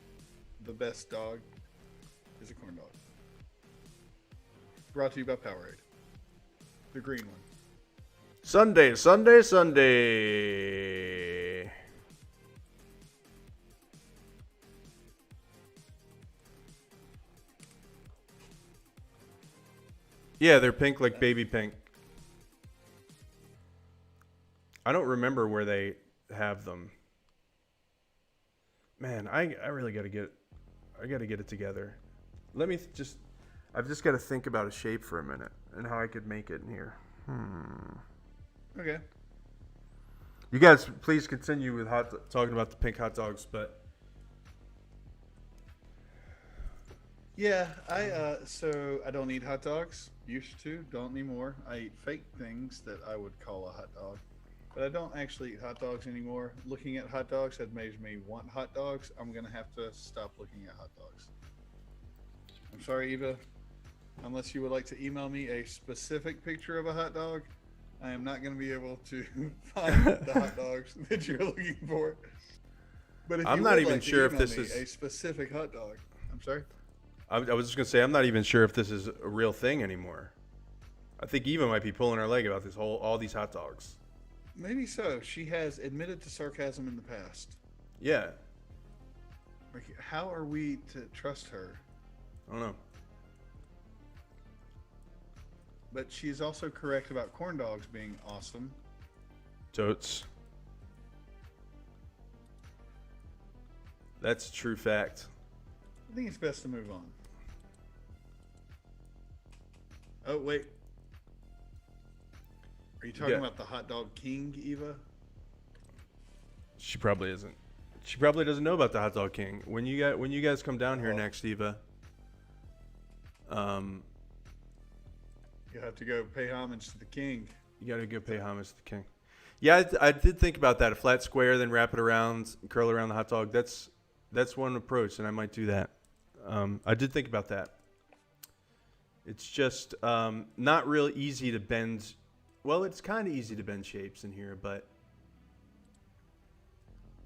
the best dog is a corn dog. Brought to you by Powerade. The green one. Sunday. Yeah, they're pink like baby pink. I don't remember where they have them. Man, I really got to get it together. I've just got to think about a shape for a minute and how I could make it in here. Okay. You guys, please continue with talking about the pink hot dogs, but Yeah, so I don't eat hot dogs. Used to, don't anymore. I eat fake things that I would call a hot dog. But I don't actually eat hot dogs anymore. Looking at hot dogs has made me want hot dogs. I'm going to have to stop looking at hot dogs. I'm sorry, Eva. Unless you would like to email me a specific picture of a hot dog, I am not going to be able to find the hot dogs that you're looking for. But if I'm you not would even like to sure if email this me is- a specific hot dog. I'm sorry? I was just gonna say I'm not even sure if this is a real thing anymore. I think Eva might be pulling her leg about all these hot dogs. Maybe so. She has admitted to sarcasm in the past. Yeah, Like, how are we to trust her? I don't know. But she's also correct about corn dogs being awesome. Totes. That's a true fact. I think it's best to move on. Oh, wait. Are you talking Yeah. about the hot dog king, Eva? She probably isn't. She probably doesn't know about the hot dog king. When you guys come down here Oh. next, Eva, You have to go pay homage to the king. you gotta go pay homage to the king. Yeah, I did think about that. A flat square, then wrap it around, curl around the hot dog. That's one approach, and I might do that. I did think about that. It's just not real easy to bend. Well, it's kind of easy to bend shapes in here, but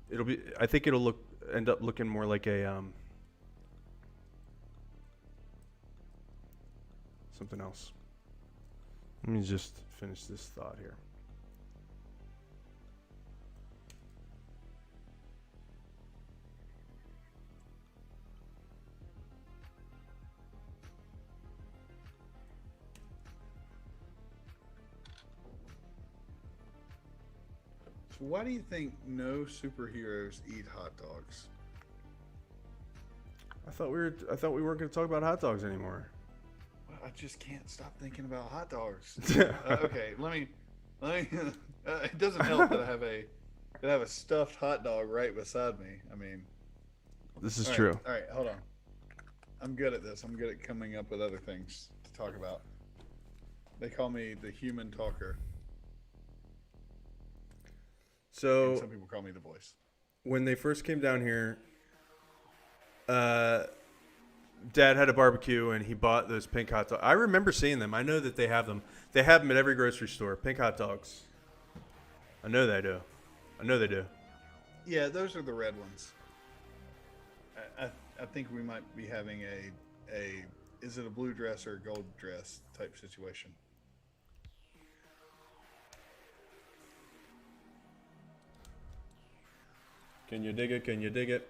it'll be. I think it'll end up looking more like a something else. Let me just finish this thought here. So why do you think no superheroes eat hot dogs? I thought we weren't going to talk about hot dogs anymore. Well, I just can't stop thinking about hot dogs. Okay, let me. It doesn't help that I have a stuffed hot dog right beside me. I mean, This is all right, true. All right, hold on. I'm good at this. I'm good at coming up with other things to talk about. They call me the human talker. And So some people call me the voice. when they first came down here, Dad had a barbecue and he bought those pink hot dogs. I remember seeing them. I know that they have them. They have them at every grocery store. Pink hot dogs. I know they do. I know they do. Yeah, those are the red ones. I think we might be having a is it a blue dress or a gold dress type situation. Can you dig it? Can you dig it?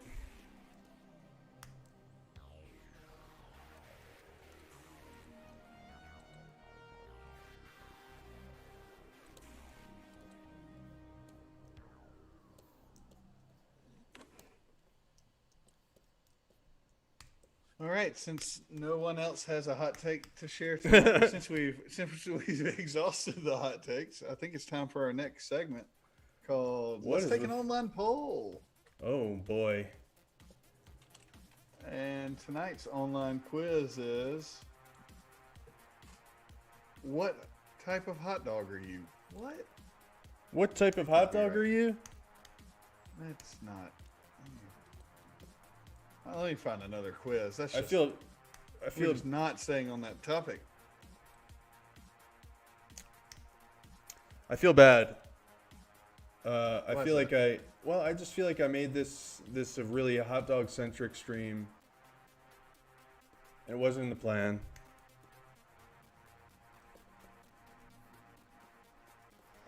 All right, since no one else has a hot take to share tonight, since we've exhausted the hot takes, I think it's time for our next segment called What Let's is Take it? an Online Poll. Oh boy. And tonight's online quiz is what type of hot dog are you? What? What type of hot dog are you? That's not. Let me find another quiz. That's I just, feel we're just not staying on that topic. I feel bad. I Why feel is like I just feel like I made this a really hot dog centric stream. It wasn't in the plan.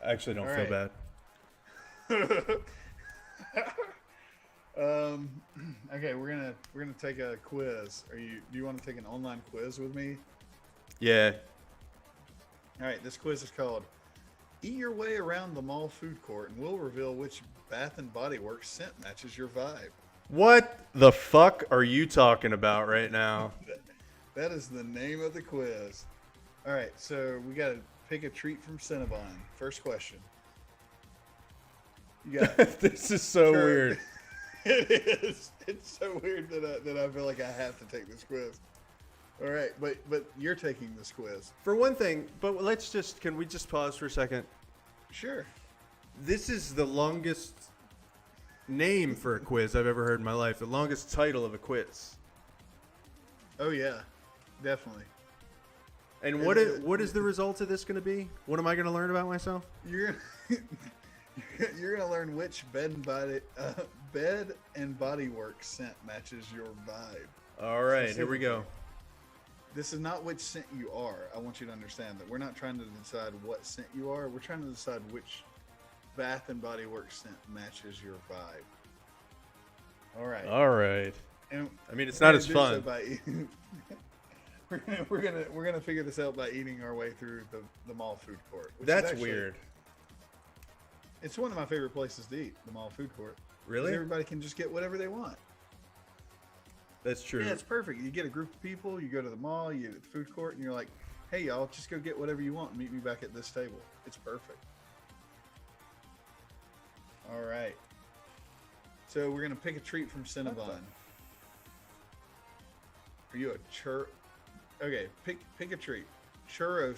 I actually don't All feel right. bad. Okay, we're gonna take a quiz. Do you want to take an online quiz with me? Yeah. All right, this quiz is called Eat Your Way Around the Mall Food Court and we'll reveal which Bath and Body Works scent matches your vibe. What the fuck are you talking about right now? That is the name of the quiz. All right, so we got to pick a treat from Cinnabon. First question. You got This is so Sure. weird. It is. It's so weird that I feel like I have to take this quiz. All right, but you're taking this quiz. For one thing, but can we just pause for a second? Sure. This is the longest name for a quiz I've ever heard in my life. The longest title of a quiz. Oh yeah, definitely. And Is what it- what is the result of this going to be? What am I going to learn about myself? You're you're gonna learn which Bed and Body Works scent matches your vibe. All right, here we go. This is not which scent you are. I want you to understand that we're not trying to decide what scent you are. We're trying to decide which Bath and Body Works scent matches your vibe. All right. All right. And I mean, it's not as we're gonna fun. do so by we're gonna figure this out by eating our way through the mall food court. Which is That's actually- weird. It's one of my favorite places to eat, the mall food court. 'Cause Really? everybody can just get whatever they want. That's true. Yeah, it's perfect. You get a group of people, you go to the mall, you get at the food court, and you're like, hey, y'all, just go get whatever you want and meet me back at this table. It's perfect. All right. So we're going to pick a treat from Cinnabon. Are you a Okay, pick a treat. Churro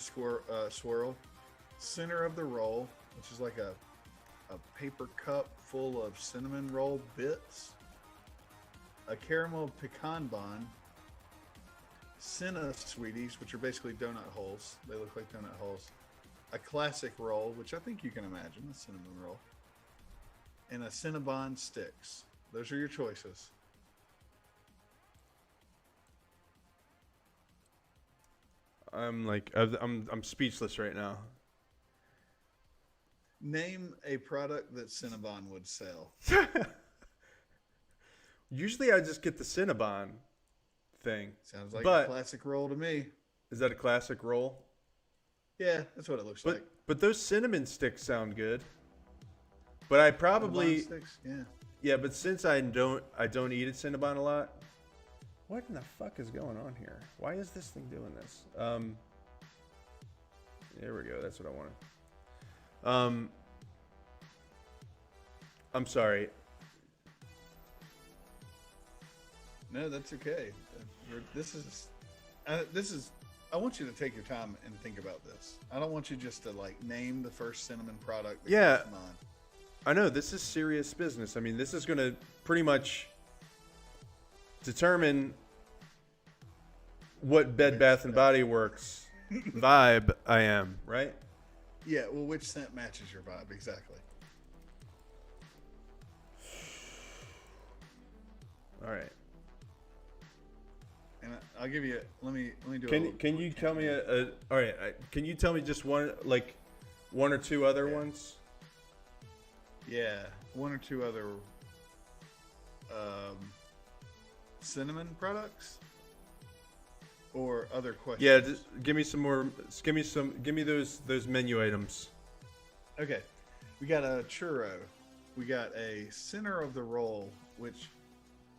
swirl, center of the roll, which is like a paper cup full of cinnamon roll bits. A caramel pecan bun, Cinna sweeties, which are basically donut holes. They look like donut holes. A classic roll, which I think you can imagine, a cinnamon roll. And a Cinnabon sticks. Those are your choices. I'm speechless right now. Name a product that Cinnabon would sell. Usually I just get the Cinnabon thing. Sounds like But- a classic roll to me. Is that a classic roll? Yeah, that's what it looks like. But those cinnamon sticks sound good. But I Cinnabon probably sticks? Yeah. yeah. But since I don't eat a Cinnabon a lot. What in the fuck is going on here? Why is this thing doing this? There we go. That's what I wanted. I'm sorry. No, that's okay. This is. I want you to take your time and think about this. I don't want you just to like name the first cinnamon product that Yeah. comes to mind. I know this is serious business. I mean, this is going to pretty much determine what Bed Bath and Body Works vibe I am, right? Yeah. Well, which scent matches your vibe exactly? All right. And I'll give you. Let me do. Can you tell me all right? Can you tell me just one or two other ones? Yeah, one or two other cinnamon products or other questions. Yeah, just give me some more. Give me those menu items. Okay, we got a churro. We got a center of the roll, which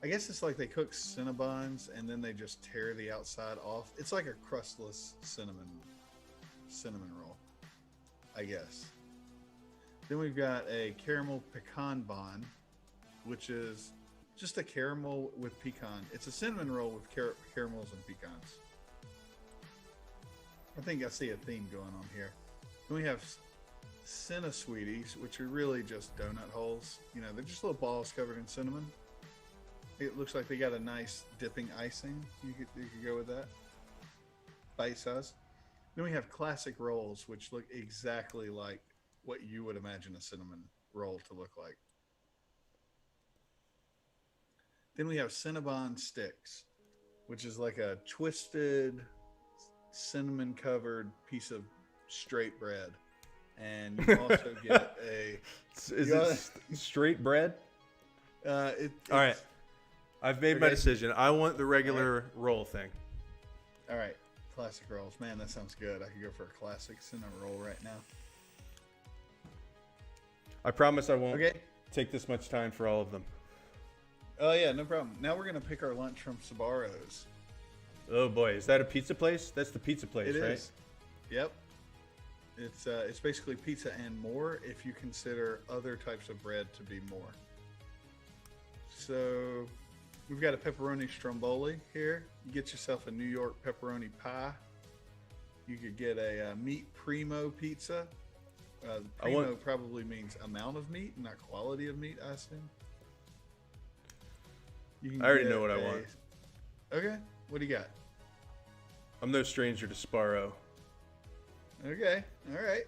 I guess it's like they cook Cinnabons and then they just tear the outside off. It's like a crustless cinnamon roll, I guess. Then we've got a caramel pecan bun, which is just a caramel with pecan. It's a cinnamon roll with caramels and pecans. I think I see a theme going on here. Then we have Cinna sweeties, which are really just donut holes. You know, they're just little balls covered in cinnamon. It looks like they got a nice dipping icing. You could go with that. Bite size. Then we have classic rolls, which look exactly like what you would imagine a cinnamon roll to look like. Then we have Cinnabon sticks, which is like a twisted cinnamon covered piece of straight bread. And you also get a Is it straight bread? All right. I've made my Okay. decision. I want the regular roll thing. All right, classic rolls. Man, that sounds good. I could go for a classic cinnamon roll right now. I promise I won't Okay. take this much time for all of them. Oh yeah, no problem. Now we're gonna pick our lunch from Sbarro's. Oh boy, is that a pizza place? That's the pizza place, It right? is. Yep. It's basically pizza and more if you consider other types of bread to be more. So we've got a pepperoni stromboli here. You get yourself a New York pepperoni pie. You could get a meat primo pizza. Primo probably means amount of meat, not quality of meat, I assume. You can I already get know what I want. Okay, what do you got? I'm no stranger to Sparrow. Okay, all right.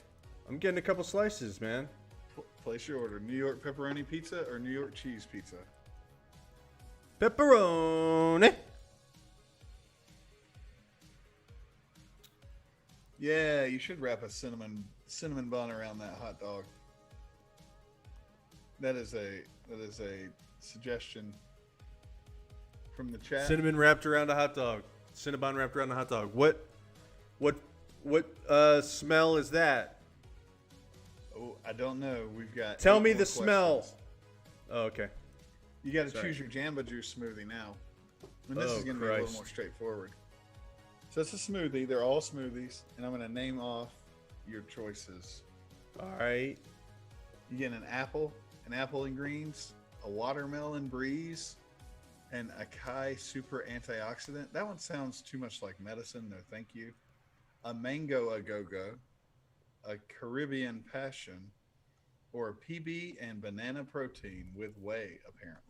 I'm getting a couple slices, man. Place your order. New York pepperoni pizza or New York cheese pizza? Pepperoni. Yeah, you should wrap a cinnamon bun around that hot dog. That is a suggestion from the chat. Cinnamon wrapped around a hot dog. Cinnabon wrapped around a hot dog. What smell is that? Oh, I don't know. We've got. Tell 8 me more the smell. questions. Oh, okay. You got to Sorry. choose your Jamba Juice smoothie now. And this Oh, is going to be a little Christ. more straightforward. So it's a smoothie. They're all smoothies, and I'm going to name off your choices. All right. You get an apple and greens, a watermelon breeze, and acai super antioxidant. That one sounds too much like medicine. No, thank you. A mango a-go-go, a Caribbean passion, or a PB and banana protein with whey, apparently.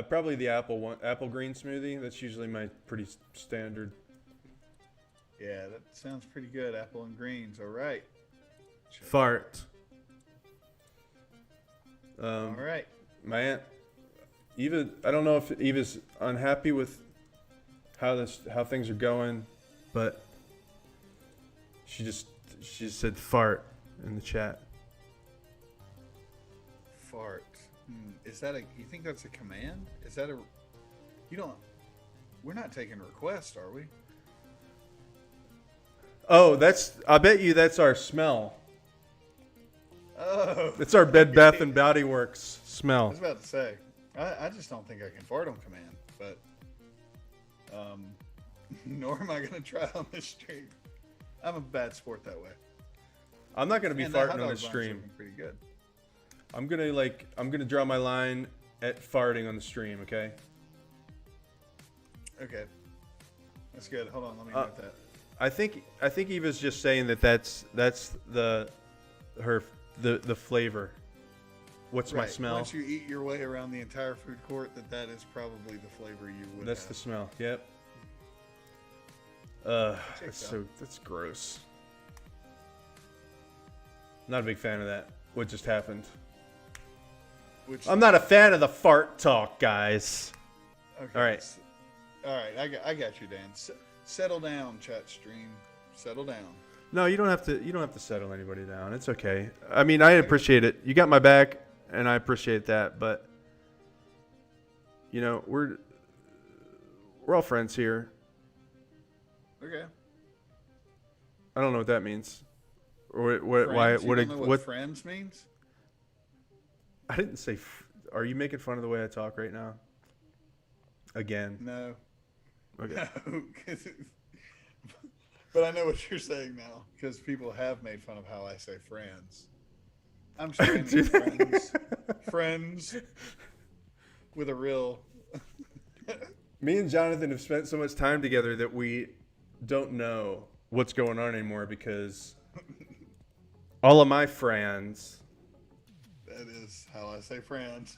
Probably the apple green smoothie. That's usually my pretty standard. Yeah, that sounds pretty good. Apple and greens. All right. Fart. All right. My aunt Eva. I don't know if Eva's unhappy with how things are going, but she said fart in the chat. Fart. Is that you think that's a command? Is that we're not taking requests, are we? Oh, I bet you that's our smell. Oh. It's our Bed Bath and Body Works I smell. was about to say, I just don't think I can fart on command, but nor am I going to try on this stream. I'm a bad sport that way. I'm not gonna be Man, that hot farting on dog the bun's stream. looking pretty good. I'm gonna draw my line at farting on the stream. Okay. Okay, that's good. Hold on, let me note that. I think Eva's just saying that's the flavor. What's my Right. smell? Once you eat your way around the entire food court, that is probably the flavor you would. That's have. the smell. Yep. Checks out. That's gross. Not a big fan of that. What just happened? Which I'm not a fan of the fart talk, guys. Okay. All right. All right. I got you, Dan. Settle down, chat stream. Settle down. No, you don't have to settle anybody down. It's okay. I mean, I appreciate it. You got my back, and I appreciate that. But we're all friends here. Okay. I don't know what that means. Or Friends? You don't know what friends means? I didn't say. Are you making fun of the way I talk right now? Again. No. Okay. No. But I know what you're saying now because people have made fun of how I say friends. I'm just saying Do they? friends. Friends with a real. Me and Jonathan have spent so much time together that we don't know what's going on anymore because all of my friends. That is how I say friends.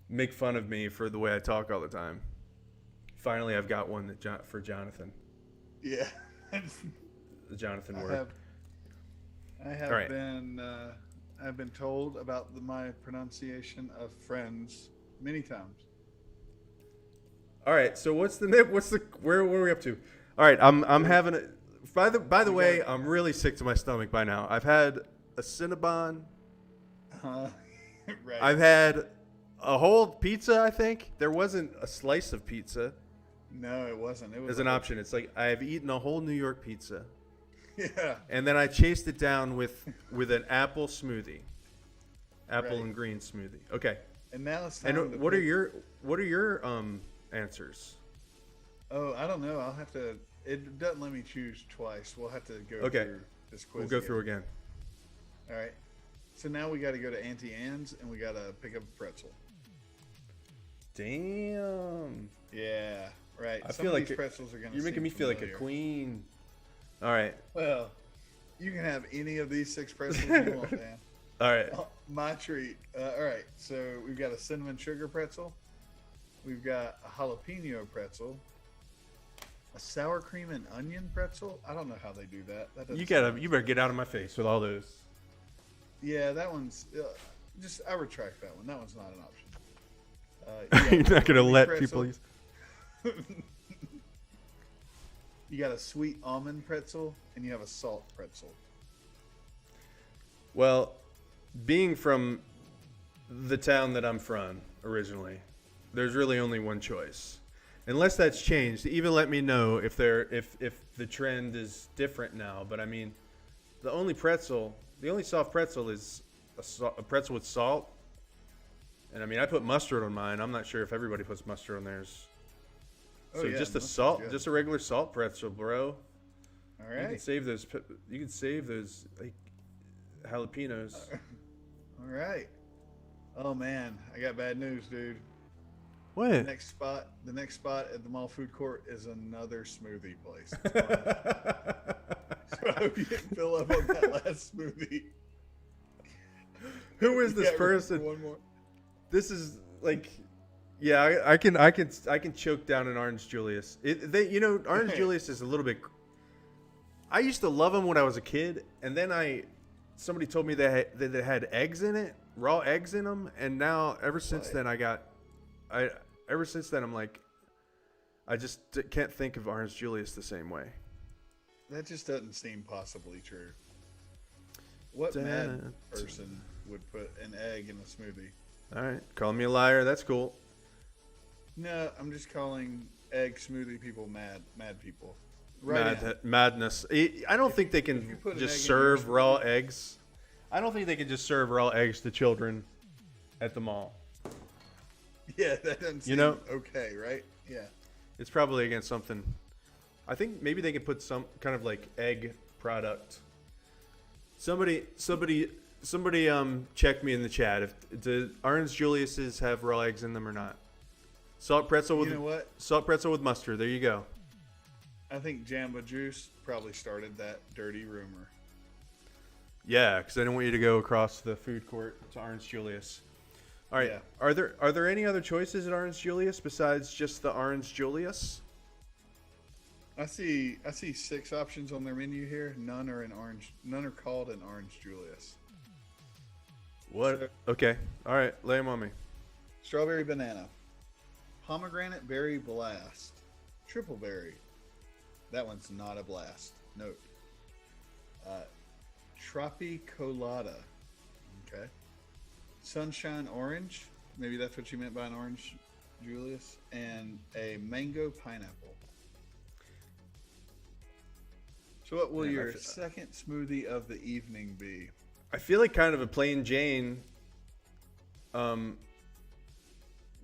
Make fun of me for the way I talk all the time. Finally, I've got one for Jonathan. Yeah. The Jonathan word. I have All right. I've been told about my pronunciation of friends many times. All right. So where are we up to? All right. I'm having a. By the way, I'm really sick to my stomach by now. I've had a Cinnabon. Right. I've had a whole pizza. I think there wasn't a slice of pizza No, it wasn't. It was as an option. It's like I have eaten a whole New York pizza, Yeah. and then I chased it down with an apple smoothie, apple Right. and green smoothie. Okay. And now it's time. And to what are pick- your answers? Oh, I don't know. I'll have to. It doesn't let me choose twice. We'll have to go Okay. through this quiz. We'll go again. through again. All right. So now we got to go to Auntie Anne's and we got to pick up a pretzel. Damn. Yeah. Right. I Some feel of like these pretzels are gonna. You're making seem me feel like a familiar. queen. All right. Well, you can have any of these 6 pretzels you want, man. All right. Oh, my treat. All right. So we've got a cinnamon sugar pretzel. We've got a jalapeno pretzel. A sour cream and onion pretzel? I don't know how they do that. That doesn't You sound you better get out of my face with all those. Yeah, that one's I retract that one. That one's not an option. You're not gonna creamy let pretzel. people use. You got a sweet almond pretzel and you have a salt pretzel. Well, being from the town that I'm from originally, there's really only one choice. Unless that's changed, even let me know if the trend is different now. But I mean, the only soft pretzel is a pretzel with salt. And I mean, I put mustard on mine. I'm not sure if everybody puts mustard on theirs. Oh, So yeah, just a mustard's salt, good. just a regular salt pretzel, bro. All You can right. save those. You can save those like jalapenos. All right. Oh man, I got bad news, dude. The What? next spot at the mall food court is another smoothie place. So I hope you didn't fill up on that last smoothie. Who is this Yeah, we're person? One more. This is like, yeah, I can choke down an Orange Julius. Orange Julius is a little bit. I used to love them when I was a kid, and then somebody told me that it had eggs in it, raw eggs in them, and now ever since then I'm like, I just can't think of Orange Julius the same way. That just doesn't seem possibly true. What mad person would put an egg in a smoothie? All right, call me a liar. That's cool. No, I'm just calling egg smoothie people mad people. Right. Madness. I don't think they if you can put an just egg in serve your raw smoothie- eggs. I don't think they can just serve raw eggs to children at the mall. Yeah, that doesn't seem okay, right? Yeah. It's probably against something. I think maybe they can put some kind of like egg product. Somebody check me in the chat if the Orange Julius's have raw eggs in them or not. Salt pretzel with You know what? salt pretzel with mustard. There you go. I think Jamba Juice probably started that dirty rumor. Yeah, because I didn't want you to go across the food court to Orange Julius. All right. Yeah. Are there any other choices at Orange Julius besides just the Orange Julius? I see 6 options on their menu here. None are called an Orange Julius. What? Okay. All right. Lay them on me. Strawberry banana, pomegranate berry blast, triple berry. That one's not a blast. Note. Tropicolada. Okay. Sunshine orange. Maybe that's what you meant by an Orange Julius. And a mango pineapple. So what will Man, your second smoothie of the evening be? I feel like kind of a plain Jane.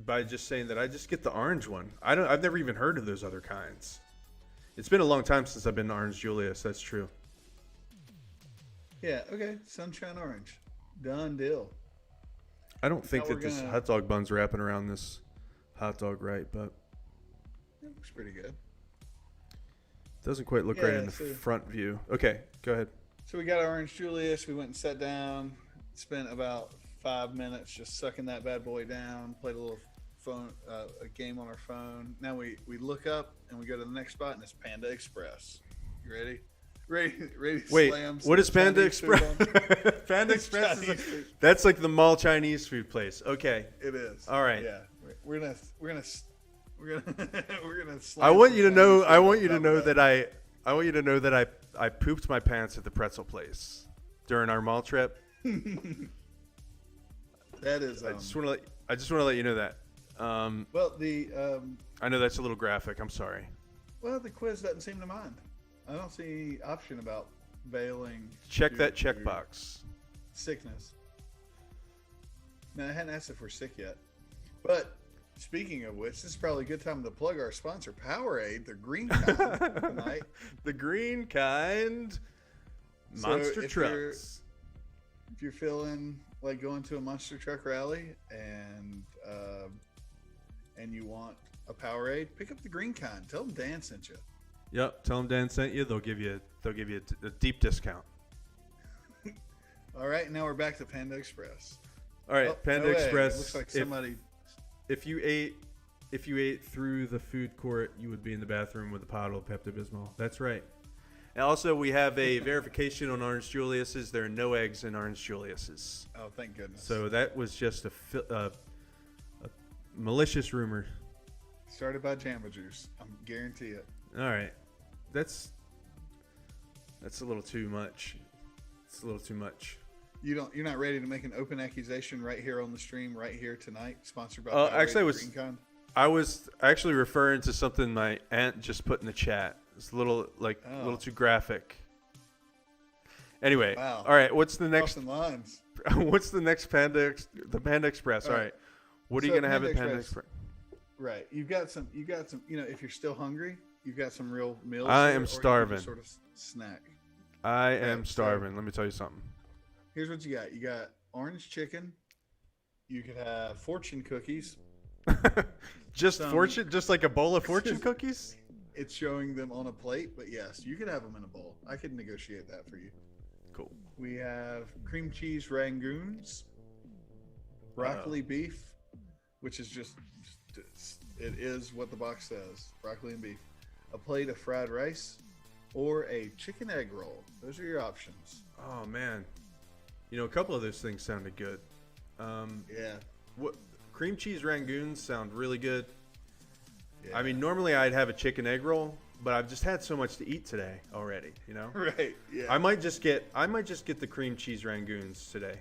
By just saying that I just get the orange one. I've never even heard of those other kinds. It's been a long time since I've been to Orange Julius. That's true. Yeah, okay. Sunshine orange. Done deal. I don't think Now that we're this gonna- hot dog bun's wrapping around this hot dog right, but That looks pretty good. it doesn't quite look right in the so- front view. Okay, go ahead. So we got our Orange Julius. We went and sat down, spent about 5 minutes just sucking that bad boy down, played a little phone, a game on our phone. Now we look up and we go to the next spot and it's Panda Express. You ready? Ready to Wait, slam what is some Panda Chinese food Express? on? Panda It's Express Chinese food. that's like the mall Chinese food place. Okay. It is. All right. Yeah. We're gonna we're gonna. I want you to know. I want you to top know of that I want you to know that I pooped my pants at the pretzel place during our mall trip. That is. I just want to let you know that. Well, I know that's a little graphic. I'm sorry. the quiz doesn't seem to mind. I don't see any option about bailing. Check due that to checkbox. Sickness. No, I hadn't asked if we're sick yet. But speaking of which, this is probably a good time to plug our sponsor, Powerade, the green kind tonight. The green kind. So Monster if you're- trucks. If you're feeling like going to a monster truck rally and you want a Powerade, pick up the green kind. Tell them Dan sent you. Yep. Tell them Dan sent you. They'll give you a deep discount. All right, now we're back to Panda Express. All right, Oh, Panda no way. Express. Looks like somebody. If you ate if you ate through the food court, you would be in the bathroom with a bottle of Pepto-Bismol. That's right. And also, we have a verification on Orange Julius's. There are no eggs in Orange Julius's. Oh, thank goodness. So that was just a malicious rumor. Started by Jamba Juice. I guarantee it. All right. That's a little too much. It's a little too much. You're not ready to make an open accusation right here on the stream, right here tonight, sponsored by Actually, I GreenCon? was actually referring to something my aunt just put in the chat. It's a little too graphic. Anyway, Wow. all right. What's the next? Crossing lines. What's the next the Panda Express? All right. What are you So gonna have at Panda Panda Express. Express? Right. You've got some. If you're still hungry, you've got some real meals. I there, am or you can just starving. Sort of snack. I am Right, starving. Let me tell you something. Here's what you got. You got orange chicken. You could have fortune cookies. Just Some- fortune, just like a bowl of fortune cookies. It's showing them on a plate, but yes, you could have them in a bowl. I could negotiate that for you. Cool. We have cream cheese rangoons, broccoli beef, which is just it is what the box says, broccoli and beef. A plate of fried rice, or a chicken egg roll. Those are your options. Oh man, a couple of those things sounded good. Yeah. What cream cheese rangoons sound really good. Yeah. I mean, normally I'd have a chicken egg roll, but I've just had so much to eat today already. Right. Yeah. I might just get the cream cheese rangoons today.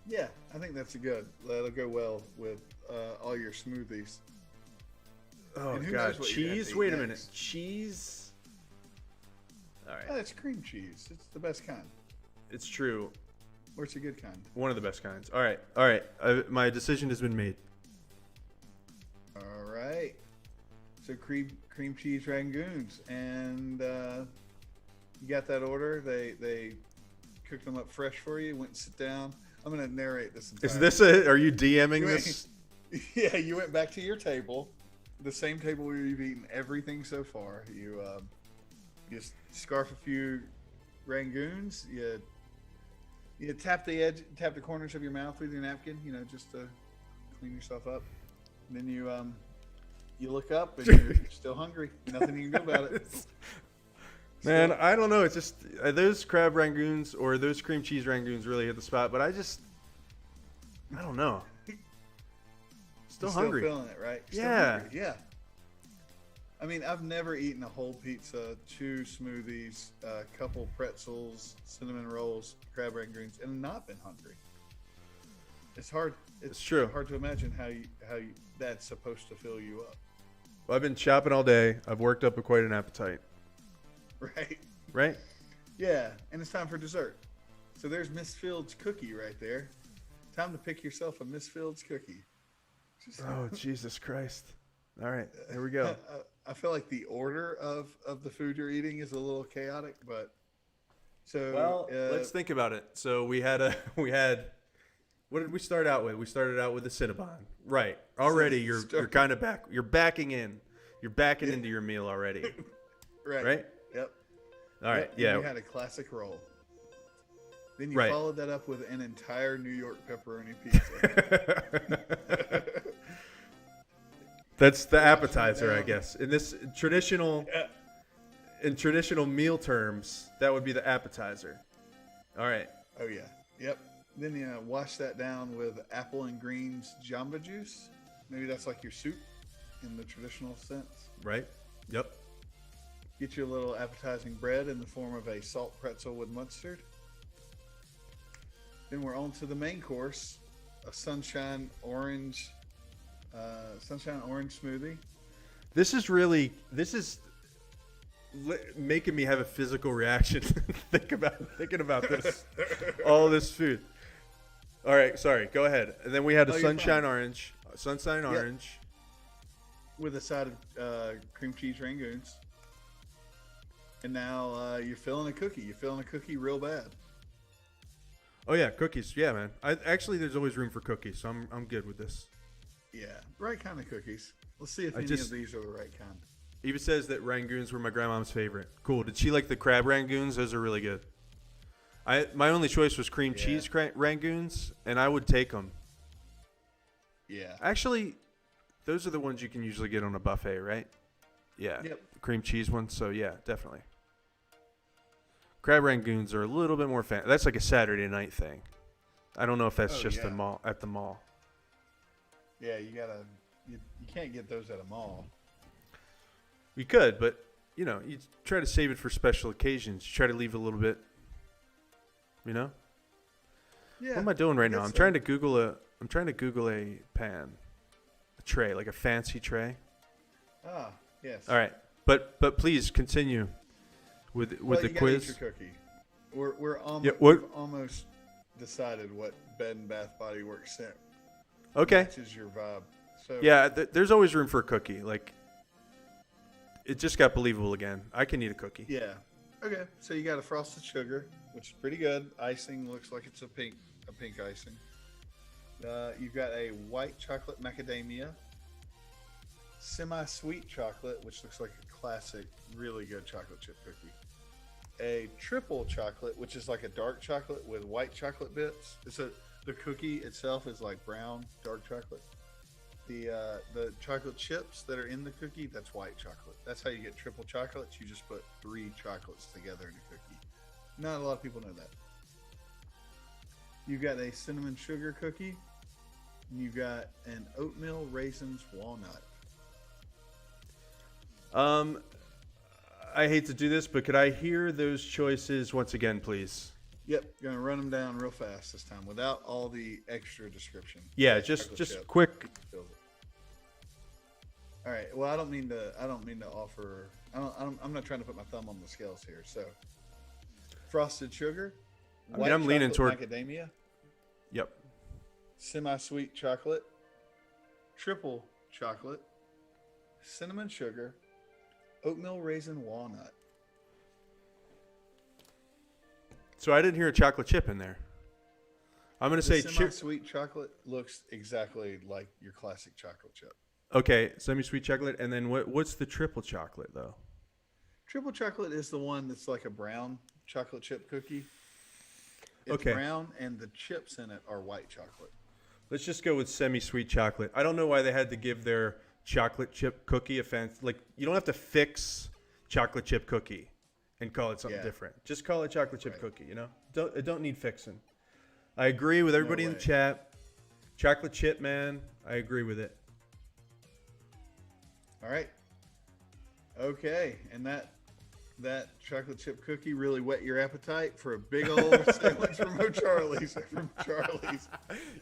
Yeah, I think that'll go well with all your smoothies. Oh And who god, knows what you're gonna have cheese! to Wait eat a minute, next. cheese. All Oh, right, it's cream cheese. It's the best kind. it's true. Or it's a good kind. One of the best kinds. All right. My decision has been made. All right. So cream cheese rangoons, and you got that order. They cooked them up fresh for you. Went and sit down. I'm gonna narrate this. Are you DMing You this? Yeah, you went back to your table, the same table where you've eaten everything so far. You just scarf a few rangoons. You tap the corners of your mouth with your napkin, just to clean yourself up. And then you look up and you're still hungry. Nothing you can do about it. Man, Still- I don't know. It's just those crab rangoons or those cream cheese rangoons really hit the spot. But I don't know. Still You're hungry. Still feeling it, right? Still Yeah. hungry, yeah. I mean, I've never eaten a whole pizza, 2 smoothies, a couple pretzels, cinnamon rolls, crab rangoons, and not been hungry. It's hard. It's true. Hard to imagine how that's supposed to fill you up, Well, I've been shopping all day. I've worked up quite an appetite. right? Right? Yeah, and it's time for dessert. So there's Miss Fields' cookie right there. Time to pick yourself a Miss Fields' cookie. Just- Oh Jesus Christ! All right, here we go. I feel like the order of the food you're eating is a little chaotic, but so Well, let's think about it. So we had what did we start out with? We started out with the Cinnabon. Right. Already you're kind of back. You're backing in. You're backing into your meal already. Right? Yep. All right. Yep, and Yeah. You had a classic roll. Then you Right. followed that up with an entire New York pepperoni pizza. That's the appetizer, I guess. In traditional meal terms, that would be the appetizer. All right. Oh yeah. Yep. Then you wash that down with apple and greens Jamba Juice. Maybe that's like your soup in the traditional sense. Right. Yep. Get you a little appetizing bread in the form of a salt pretzel with mustard. Then we're on to the main course, a sunshine orange smoothie. This is making me have a physical reaction thinking about this, all this food. All right, sorry. Go ahead. And then we had a you're sunshine fine. orange, With a side of cream cheese rangoons. And now you're feeling a cookie. You're feeling a cookie real bad. Oh yeah, cookies. Yeah, man. There's always room for cookies, so I'm good with this. Yeah, right kind of cookies. Let's see if I any just- of these are the right kind. Eva says that rangoons were my grandmom's favorite. Cool. Did she like the crab rangoons? Those are really good. My only choice was cream cheese rangoons, and I would take them. Yeah. Actually, those are the ones you can usually get on a buffet, right? Yeah. Yep. Cream cheese ones. So yeah, definitely. Crab rangoons are a little bit more fan. That's like a Saturday night thing. I don't know if that's just the mall at the mall. Yeah, you can't get those at a mall. We could, but you try to save it for special occasions. You try to leave a little bit. Yeah. What am I doing right now? I'm trying to Google a pan, a tray, like a fancy tray. Ah, yes. All right, but please continue with the quiz. Eat your cookie. We're almost Yeah, we've almost decided what Bed and Bath Body Works scent Okay. matches your vibe. So Yeah, there's always room for a cookie. Like, it just got believable again. I can eat a cookie. Yeah. Okay. So you got a frosted sugar, which is pretty good. Icing looks like it's a pink icing. You've got a white chocolate macadamia, semi-sweet chocolate, which looks like a classic, really good chocolate chip cookie. A triple chocolate, which is like a dark chocolate with white chocolate bits. The cookie itself is like brown dark chocolate. The chocolate chips that are in the cookie, that's white chocolate. That's how you get triple chocolates. You just put 3 chocolates together in a cookie. Not a lot of people know that. You got a cinnamon sugar cookie. And you got an oatmeal raisins walnut. I hate to do this, but could I hear those choices once again, please? Yep, gonna run them down real fast this time without all the extra description. Yeah, just quick. All right. Well, I don't mean to offer. I'm not trying to put my thumb on the scales here. So, frosted sugar. I'm leaning toward macadamia. Yep. Semi-sweet chocolate. Triple chocolate. Cinnamon sugar. Oatmeal raisin walnut. So I didn't hear a chocolate chip in there. I'm gonna say semi-sweet chocolate looks exactly like your classic chocolate chip. Okay, semi-sweet chocolate, and then what's the triple chocolate though? Triple chocolate is the one that's like a brown chocolate chip cookie. It's Okay. brown, and the chips in it are white chocolate. Let's just go with semi-sweet chocolate. I don't know why they had to give their chocolate chip cookie a fancy. Like, you don't have to fix chocolate chip cookie and call it something different. Just call it chocolate chip cookie. It don't need fixing. I agree with everybody in the chat. Chocolate chip, man. I agree with it. All right. Okay, and that chocolate chip cookie really whet your appetite for a big old sandwich from O'Charlie's. From Charlie's.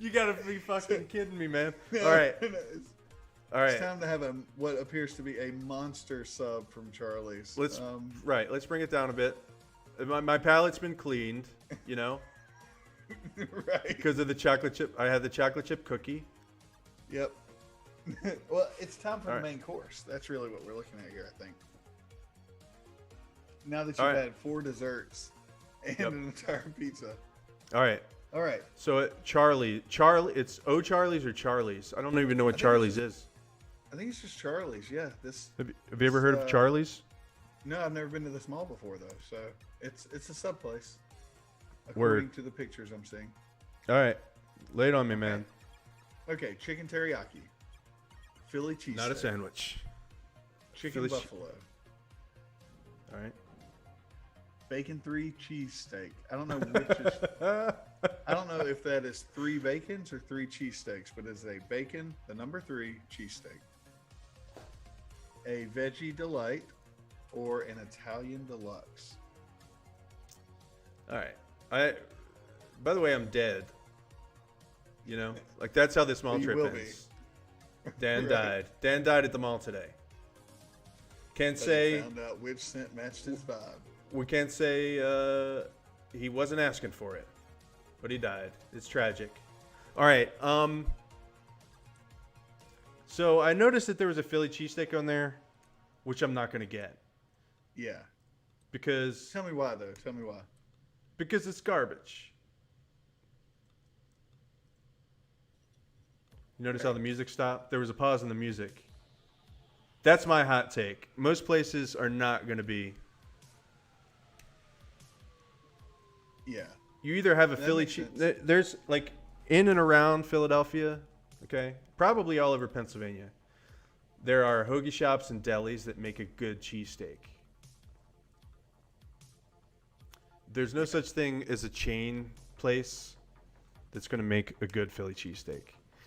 You gotta be fucking kidding me, man. All right. All right. It's time to have what appears to be a monster sub from Charlie's. Let's bring it down a bit. My palate's been cleaned, right. because of the chocolate chip. I had the chocolate chip cookie. Yep. Well, it's time for All the right. main course. That's really what we're looking at here, I think. Now that you've had 4 desserts and an entire pizza. All right. All right. So Charlie, it's O'Charlie's or Charlie's? I don't even know what Charlie's is. I think it's just Charlie's. Yeah. Have you ever heard of Charlie's? No, I've never been to this mall before though. So it's a sub place. Word. According to the pictures I'm seeing. All right. Lay it on me, man. Okay, chicken teriyaki. Philly cheese. Not a sandwich. Chicken Philly buffalo. All right. Bacon 3 cheesesteak. I don't know which is. I don't know if that is 3 bacons or 3 cheesesteaks, but it's a bacon, the number 3 cheesesteak. A veggie delight or an Italian deluxe. All right. By the way, I'm dead. Like that's how this mall You trip will ends. Dan Right. died. Dan died at the mall today. Can't But say found out which scent matched his vibe. we can't say he wasn't asking for it, but he died. It's tragic. All right. So I noticed that there was a Philly cheesesteak on there, which I'm not gonna get Yeah. because Tell me why though. Tell me why. it's garbage. You notice how the music stopped? There was a pause in the music. That's my hot take. Most places are not going to be. Yeah. You either have a That Philly makes cheese. sense. There's like in and around Philadelphia, okay? Probably all over Pennsylvania. there are hoagie shops and delis that make a good cheesesteak. There's no such thing as a chain place that's going to make a good Philly cheesesteak.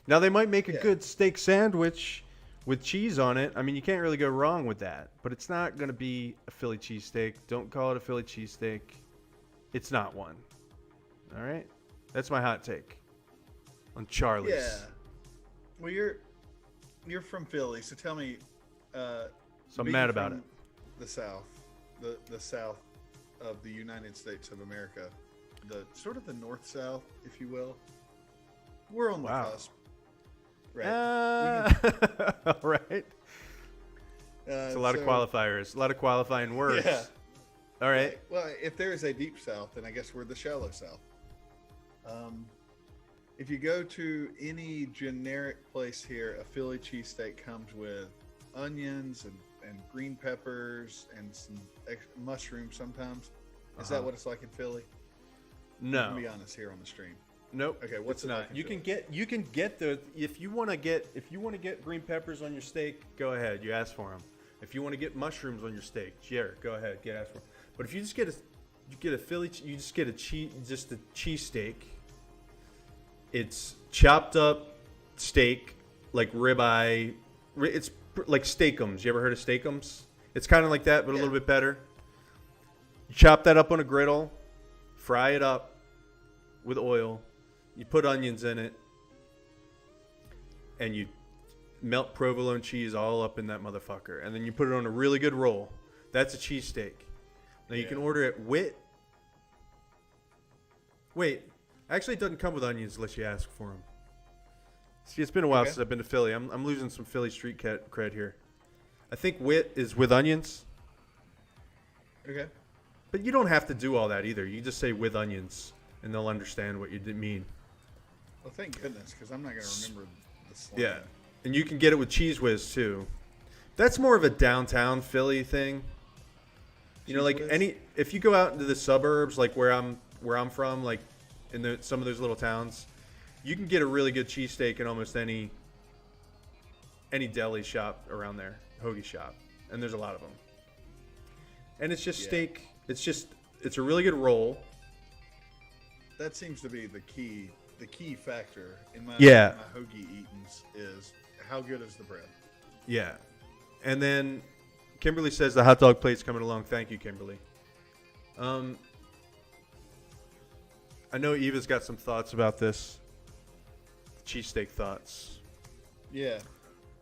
Now, they might make a good steak sandwich with cheese on it. I mean, you can't really go wrong with that. But it's not going to be a Philly cheesesteak. Don't call it a Philly cheesesteak. It's not one. All right? That's my hot take on Charlie's. Yeah. Well, you're from Philly, so tell me. So I'm being mad about from it. The South, the South of the United States of America, the sort of the North South, if you will. We're on the cusp. Right. All right. It's a lot of qualifiers, a lot of qualifying words. Yeah. All right. Well, if there is a deep South, then I guess we're the shallow South. If you go to any generic place here, a Philly cheesesteak comes with onions and green peppers and some mushrooms sometimes. Is that what it's like in Philly? No. Be honest here on the stream. Nope. Okay, what's it's it not? like in You can get the if you want to get green peppers on your steak, go ahead. You ask for them. If you want to get mushrooms on your steak, sure, go ahead, ask for them. But if you just get a Philly, you just get a cheesesteak. It's chopped up steak, like ribeye. It's like steakums. You ever heard of steakums? It's kind of like that, but a little bit better. You chop that up on a griddle, fry it up with oil. You put onions in it, and you melt provolone cheese all up in that motherfucker. And then you put it on a really good roll. That's a cheesesteak. Now you can order it with... Wait, actually it doesn't come with onions unless you ask for them. See, it's been a while since I've been to Philly. I'm losing some Philly street cred here. I think wit is with onions. Okay. But you don't have to do all that either. You just say with onions, and they'll understand what you mean. Well, thank goodness, because I'm not going to remember the slang. Yeah, and you can get it with Cheese Whiz too. That's more of a downtown Philly thing. You know, like if you go out into the suburbs, like where I'm from, like in some of those little towns, you can get a really good cheesesteak in almost any deli shop around there, hoagie shop, and there's a lot of them. And it's just steak. It's a really good roll. That seems to be the key factor in my hoagie eatings is how good is the bread. Yeah. And then Kimberly says the hot dog plate's coming along. Thank you, Kimberly. I know Eva's got some thoughts about this. Cheesesteak thoughts. Yeah.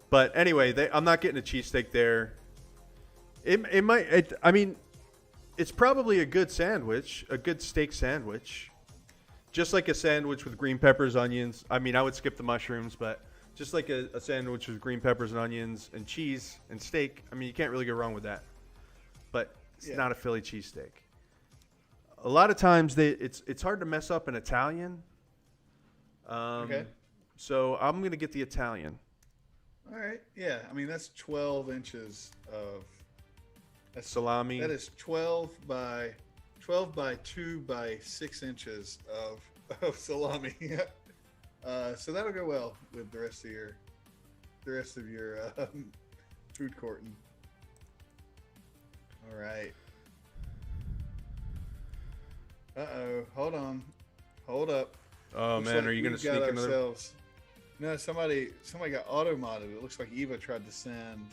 But anyway, I'm not getting a cheesesteak there. I mean, it's probably a good sandwich, a good steak sandwich. Just like a sandwich with green peppers, onions. I mean, I would skip the mushrooms, but just like a sandwich with green peppers and onions and cheese and steak. I mean, you can't really go wrong with that. But it's not a Philly cheesesteak. A lot of times, it's hard to mess up an Italian. Okay. So I'm going to get the Italian. All right. Yeah. I mean, that's 12 inches of salami. That is 12 by 2 by 6 inches of salami. So that'll go well with the rest of your food courting. All right. Hold on. Hold up. Oh, Looks man. like Are you going to sneak another? No, somebody got auto-modded. It looks like Eva tried to send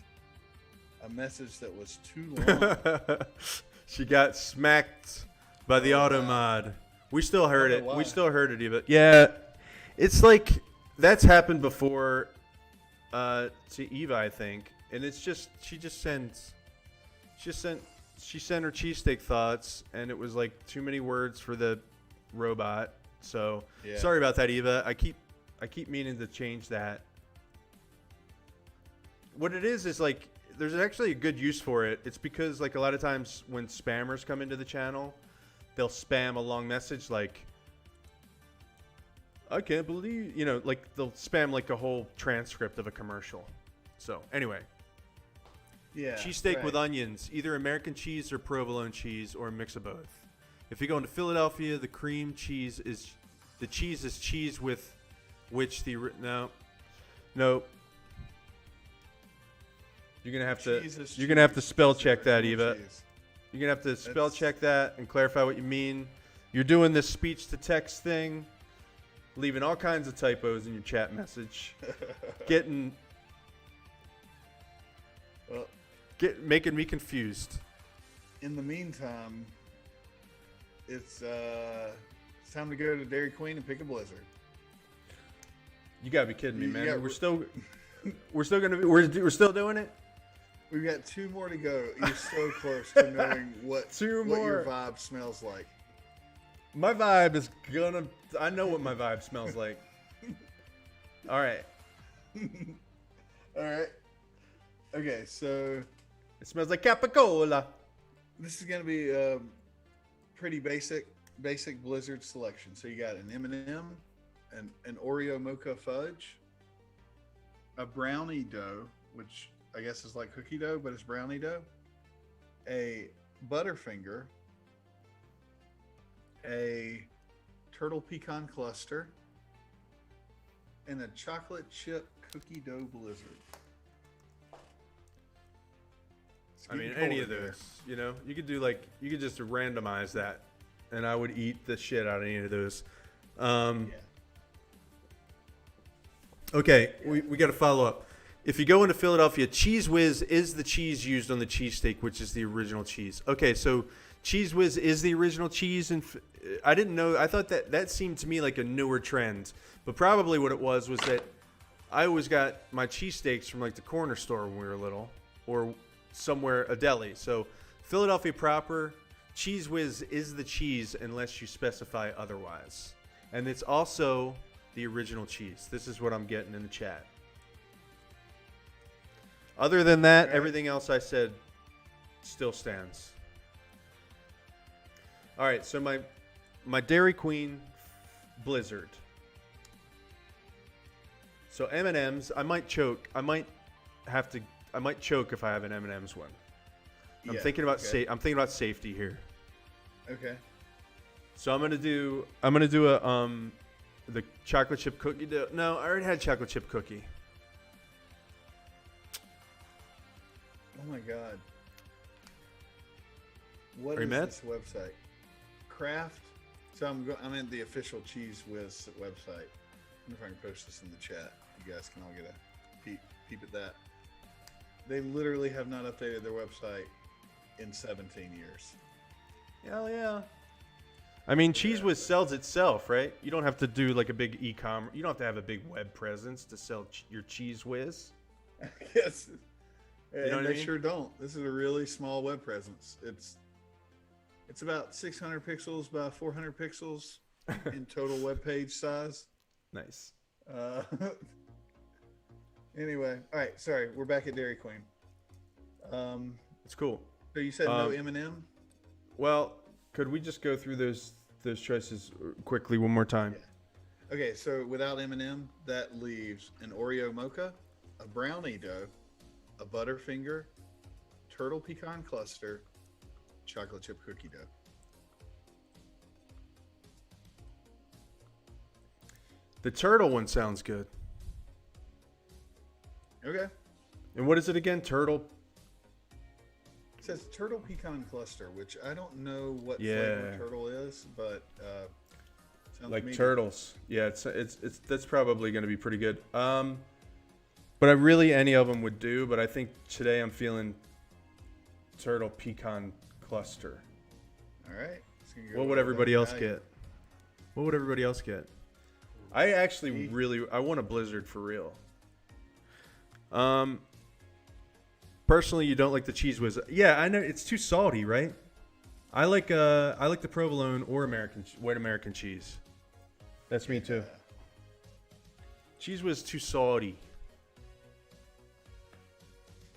a message that was too long. She got smacked by the auto mod. We still heard it. Why. We still heard it, Eva. Yeah, it's like that's happened before to Eva, I think, and it's just she sent her cheesesteak thoughts, and it was like too many words for the robot. So sorry about that, Eva. I keep meaning to change that. What it is like there's actually a good use for it. It's because like a lot of times when spammers come into the channel, they'll spam a long message like, I can't believe, like they'll spam like a whole transcript of a commercial. So anyway, cheesesteak with onions, either American cheese or provolone cheese or a mix of both. If you go into Philadelphia, the cheese is cheese with which nope. You're gonna have Cheese to. is You're gonna have to cheese. spell It's the check that, original Eva. cheese. You're gonna have to spell That's- check that and clarify what you mean. You're doing this speech to text thing, leaving all kinds of typos in your chat message, Well, making me confused. in the meantime, it's time to go to Dairy Queen and pick a Blizzard. You gotta be kidding me, man. Yeah, we're still gonna be. We're still doing it. We've got 2 more to go. You're so close to knowing what 2 what your more. vibe smells like. My vibe is gonna. I know what my vibe smells like. All right. All right. Okay, so It smells like Capicola. this is gonna be pretty basic Blizzard selection. So you got an M&M, an Oreo mocha fudge, a brownie dough, which I guess is like cookie dough, but it's brownie dough, a Butterfinger, a turtle pecan cluster, and a chocolate chip cookie dough blizzard. It's I mean, getting any cold of in here. those. You know, you could do you could just randomize that, and I would eat the shit out of any of those. Yeah. Okay, we got to follow up. If you go into Philadelphia, Cheese Whiz is the cheese used on the cheesesteak, which is the original cheese. Okay, so Cheese Whiz is the original cheese, and I didn't know. I thought that seemed to me like a newer trend, but probably what it was that I always got my cheesesteaks from like the corner store when we were little, or somewhere a deli. So Philadelphia proper, Cheese Whiz is the cheese unless you specify otherwise, and it's also the original cheese. This is what I'm getting in the chat. Other than that, Right. everything else I said still stands. All right, so my Dairy Queen Blizzard. So M&Ms, I might choke. I might choke if I have an M&Ms one. I'm Yeah, thinking about okay. I'm thinking about safety here. Okay. So I'm gonna do a the chocolate chip cookie dough. No, I already had chocolate chip cookie. Oh my god. What Are you is mad? this website? Kraft. So I'm in the official Cheese Whiz website. I wonder if I can post this in the chat. You guys can all get a peep at that. They literally have not updated their website in 17 years. Hell yeah. I mean, Cheese Yeah. Whiz sells itself, right? You don't have to do like a big e-commerce. You don't have to have a big web presence to sell your Cheese Whiz. Yes. know And what I they mean? sure don't. This is a really small web presence. It's about 600 pixels by 400 pixels in total web page size. Nice. Uh, anyway, all right. Sorry, we're back at Dairy Queen. It's cool. So you said no Um, M&M? Well, could we just go through those choices quickly one more time? Yeah. Okay, so without M&M, that leaves an Oreo mocha, a brownie dough, a Butterfinger, turtle pecan cluster, chocolate chip cookie dough. The turtle one sounds good. Okay. And what is it again? Turtle. It says turtle pecan cluster, which I don't know what Yeah. flavor turtle is, but sounds Like meaty. turtles. Yeah, it's that's probably going to be pretty good. But I really any of them would do. But I think today I'm feeling turtle pecan cluster. All right. So you go What would with everybody that else value. get? What would everybody else get? I actually I want a Blizzard for real. Personally, you don't like the Cheese Whiz. Yeah, I know it's too salty, right? I like the provolone or white American cheese. That's me too. Cheese Whiz too salty.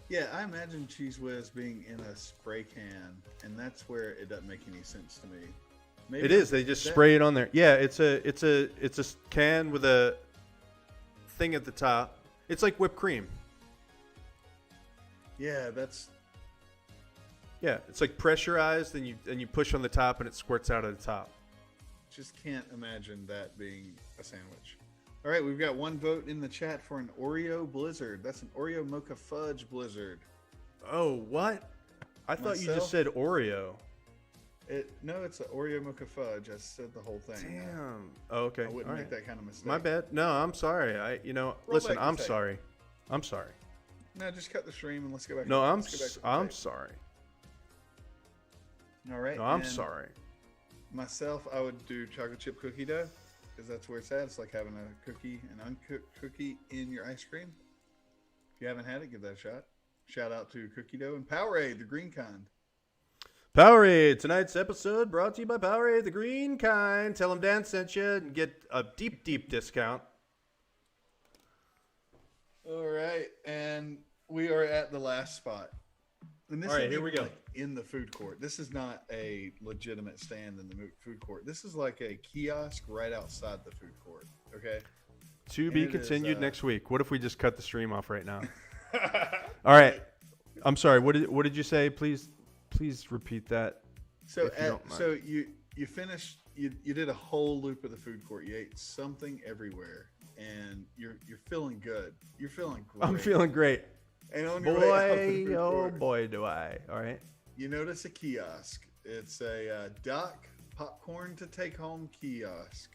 Yeah, I imagine Cheese Whiz being in a spray can, and that's where it doesn't make any sense to me. Maybe It is. They just that- spray it on there. Yeah, it's a can with a thing at the top. It's like whipped cream. Yeah, that's Yeah, it's like pressurized, and you push on the top, and it squirts out of the top. just can't imagine that being a sandwich. All right, we've got one vote in the chat for an Oreo Blizzard. That's an Oreo Mocha Fudge Blizzard. Oh, what? I thought you just Myself? said Oreo. No, it's an Oreo mocha fudge. I said the whole thing. Damn. Oh, okay. I wouldn't All make right. that kind of mistake. My bad. No, I'm sorry. Listen, back the I'm tape. sorry. I'm sorry. No, just cut the stream and let's go back. No, let's go back to the I'm tape. sorry. All right. No, I'm and sorry. Myself, I would do chocolate chip cookie dough because that's where it's at. It's like having a cookie, an uncooked cookie in your ice cream. If you haven't had it, give that a shot. Shout out to Cookie Dough and Powerade, the green kind. Powerade. Tonight's episode brought to you by Powerade, the green kind. Tell them Dan sent you and get a deep, deep discount. All right, and we are at the last spot. And this All right, is here we even, go. like, in the food court. This is not a legitimate stand in the food court. This is like a kiosk right outside the food court. Okay. To be It is, continued next week. What if we just cut the stream off right now? All right. I'm sorry. What did you say? Please repeat that. So If you don't mind. so you finished. You did a whole loop of the food court. You ate something everywhere, and you're feeling good. You're feeling great. I'm feeling great. And on your way out the Boy, food oh court, boy, do I. All right. you notice a kiosk. It's a Doc popcorn to take home kiosk.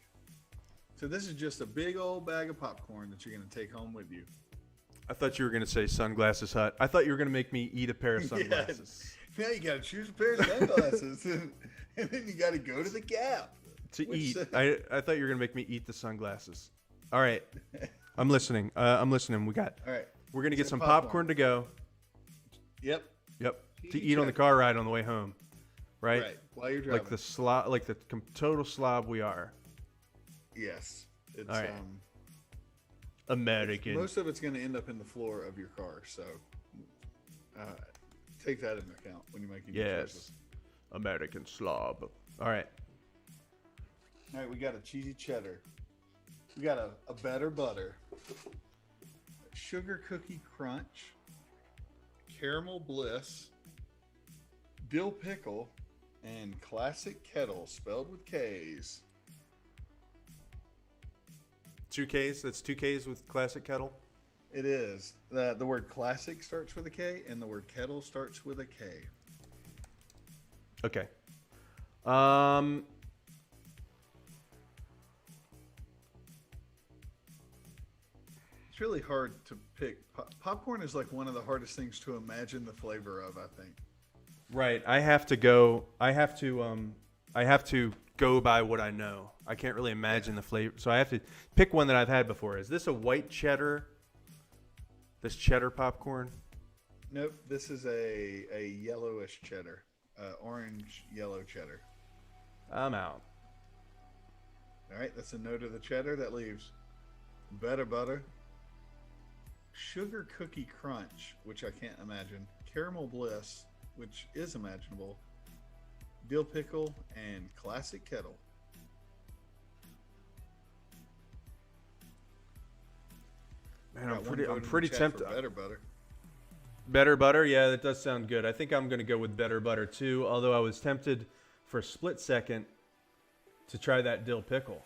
So this is just a big old bag of popcorn that you're going to take home with you. I thought you were going to say Sunglasses Hut. I thought you were going to make me eat a pair of sunglasses. Now you got to choose a pair of sunglasses, and then you got to go to the Gap. To Which eat. said- I thought you were going to make me eat the sunglasses. All right. I'm listening. I'm listening. We're All right. going to get So some popcorn. popcorn to go. Yep. Yep. To You eat on the check. car ride on the way home. Right? Right. While you're driving. Like the slob, like the total slob we are. Yes. It's All right. American. most of it's going to end up in the floor of your car, so take that into account when you're making your choices. Yes. American slob. All right. All right, we got a cheesy cheddar. We got a better butter, sugar cookie crunch, caramel bliss, dill pickle, and classic kettle spelled with K's. 2 Ks. That's 2 Ks with classic kettle. It is. The word classic starts with a K, and the word kettle starts with a K. Okay. It's really hard to pick. Popcorn is like one of the hardest things to imagine the flavor of, I think. Right. I have to go by what I know. I can't really imagine the flavor. So I have to pick one that I've had before. Is this a white cheddar? This cheddar popcorn? Nope, this is a yellowish cheddar, orange yellow cheddar. I'm out. All right, that's a note of the cheddar. That leaves better butter, sugar cookie crunch, which I can't imagine, caramel bliss, which is imaginable, dill pickle, and classic kettle. Man, Got I'm one pretty vote in the chat tempted. for better butter. Better butter? Yeah, that does sound good. I think I'm going to go with better butter too, although I was tempted for a split second to try that dill pickle.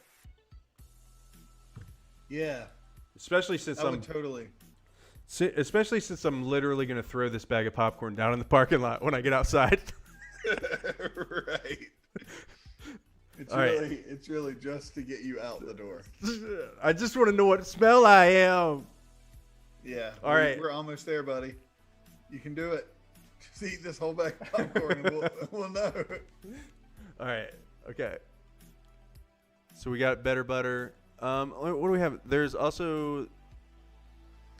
Yeah, Especially since I would totally. especially since I'm literally going to throw this bag of popcorn down in the parking lot when I get outside. Right. It's All right. it's really just to get you out the door. I just want to know what smell I am. Yeah. All right. We're almost there, buddy. You can do it. Just eat this whole bag of popcorn and we'll know. All right. Okay. So we got better butter. What do we have? There's also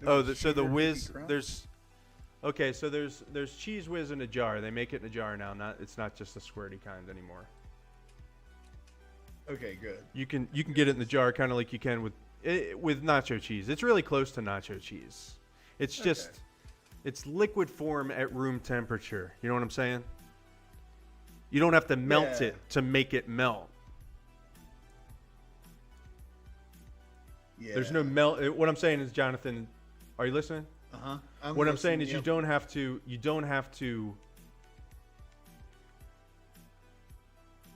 so the Sugar cookie whiz. crunch? There's cheese whiz in a jar. They make it in a jar now. It's not just the squirty kind anymore. Okay, good. You can get it in the jar, kind of like you can with nacho cheese. It's really close to nacho cheese. It's just Okay. it's liquid form at room temperature. You know what I'm saying? You don't have to melt Yeah. it to make it melt. Yeah. There's no melt. What I'm saying is, Jonathan, are you listening? Uh-huh. What I'm saying is, listening, you don't have to.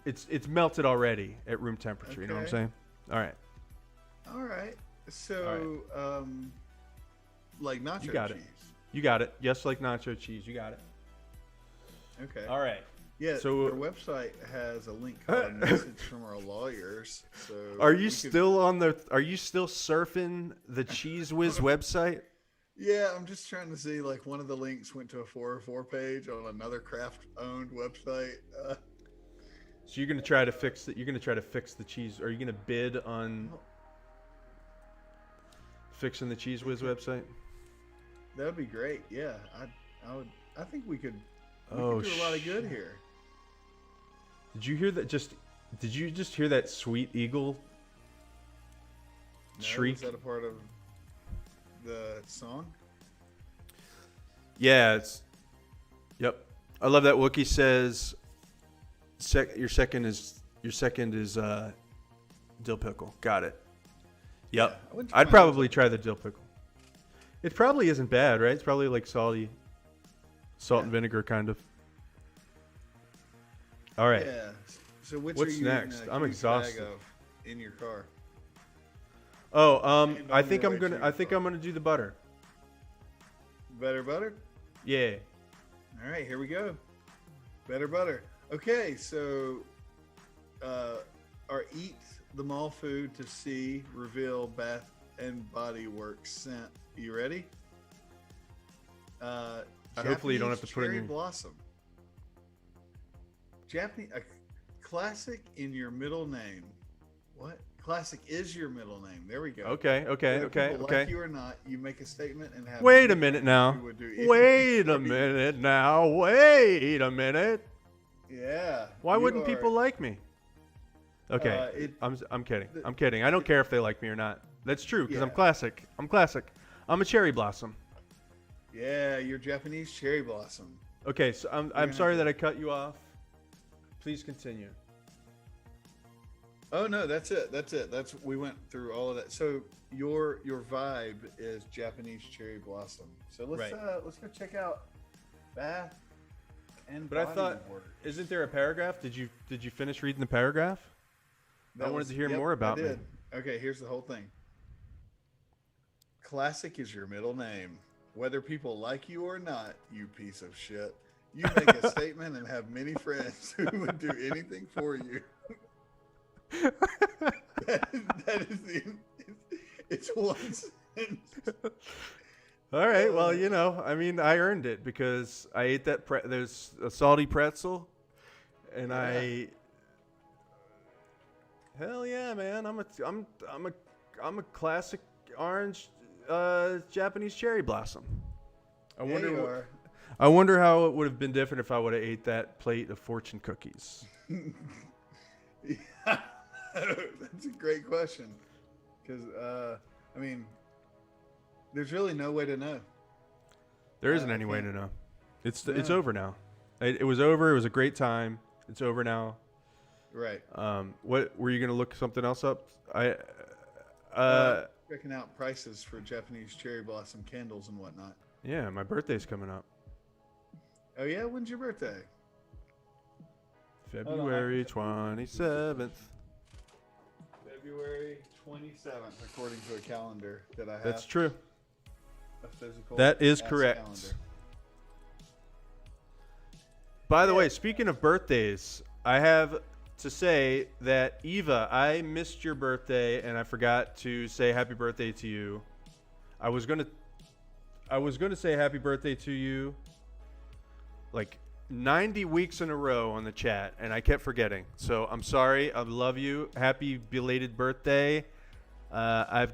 It's melted already at room temperature. You know what I'm Okay. saying? All right. All right. So, like nacho You got cheese. it. You got it. Yes, like nacho cheese. You got it. Okay. All right. Yeah. So- their website has a link called a message from our lawyers. So Are we you could- still on the? Are you still surfing the Cheese Whiz website? Yeah, I'm just trying to see. Like one of the links went to a 404 page on another craft-owned website. So you're gonna try to fix it. You're gonna try to fix the cheese. Are you gonna bid on fixing the Cheese Whiz website? That would be great. Yeah, I would. I think we could. We Oh, could do a lot of good here. Did you hear that? Did you just hear that sweet eagle No, shriek? is that a part of the song? Yeah, it's. Yep, I love that. Wookie says, Your second is dill pickle." Got it. Yep. Yeah, I wouldn't I'd mind probably try the dill pickle. It probably isn't bad, right? It's probably like salty, salt and vinegar kind of. All right. Yeah. So which What's are you next? In a I'm huge exhausted. bag of in your car? Oh, And I on think your I'm way to gonna. your I think car. I'm gonna do the butter. Better butter. Yeah. All right, here we go. Better butter. Okay, so our Eat the Mall Food to See reveal Bath and Body Works scent. You ready? Hopefully you don't have to Japanese put in cherry your- blossom. Japanese, a classic in your middle name. What? Classic is your middle name. There we go. Okay. Whether people like you or not, you make a statement and have. Wait a many minute friends now. who would do anything Wait for a you. minute now. Wait a minute. Yeah. Why you wouldn't are- people like me? Okay. I'm kidding. I'm kidding. I don't care if they like me or not. That's true because I'm Yeah. classic. I'm classic. I'm a cherry blossom. Yeah, you're Japanese cherry blossom. Okay, so I'm gonna sorry have that I cut you off. Please continue. Oh no, that's it. That's we went through all of that. So your vibe is Japanese cherry blossom. So let's Right. let's go check out Bath and But I Body thought, Works. isn't there a paragraph? Did you finish reading the paragraph? I wanted to hear more about I me. did. Okay, here's the whole thing. Classic is your middle name. Whether people like you or not, you piece of shit. You make a statement and have many friends who would do anything for you. that is the. It's one sentence. All right. Well, I mean, I earned it because I ate that. There's a salty pretzel, and Yeah. Hell yeah, man! I'm a classic orange Japanese cherry blossom. I Yeah, wonder. you are. I wonder how it would have been different if I would have ate that plate of fortune cookies. Yeah, that's a great question. Because I mean, there's really no way to know. There isn't I any way can't- to know. It's Yeah. over now. It was over. It was a great time. It's over now. Right. What were you gonna look something else up? Checking out prices for Japanese cherry blossom candles and whatnot. Yeah, my birthday's coming up. Oh yeah, when's your birthday? on, I February can- 27th. February 27th, according to a calendar that I have. That's true. A physical. That is ass correct. calendar. By the Yeah. way, speaking of birthdays, I have to say that Eva, I missed your birthday and I forgot to say happy birthday to you. I was gonna say happy birthday to you like 90 weeks in a row on the chat, and I kept forgetting. So I'm sorry. I love you. Happy belated birthday. I'm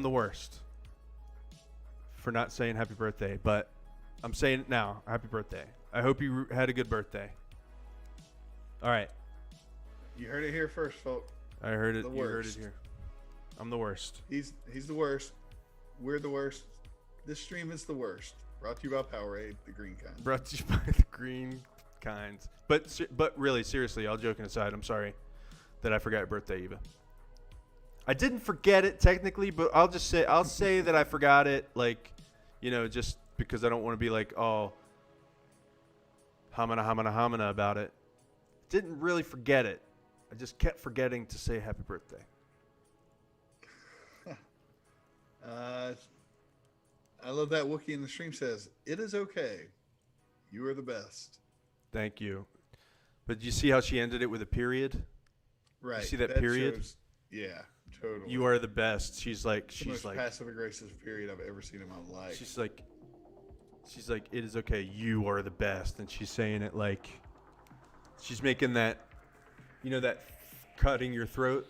the worst for not saying happy birthday, but I'm saying it now. Happy birthday. I hope you had a good birthday. All right. You heard it here first, folks. I heard it. The You heard it worst. here. I'm the worst. He's the worst. We're the worst. This stream is the worst. Brought to you by Powerade, the green kind. Brought to you by the green kinds. But really, seriously, all joking aside, I'm sorry that I forgot your birthday, Eva. I didn't forget it technically, but I'll say that I forgot it, like, just because I don't want to be like, oh, hamana about it. Didn't really forget it. I just kept forgetting to say happy birthday. I love that Wookiee in the stream says, "It is okay. You are the best." Thank you. But you see how she ended it with a period? Right. see that period? Yeah, totally. You are the best. She's like, It's the most passive aggressive period I've ever seen in my life. she's like, it is okay. You are the best, and she's saying it like, she's making that, that cutting your throat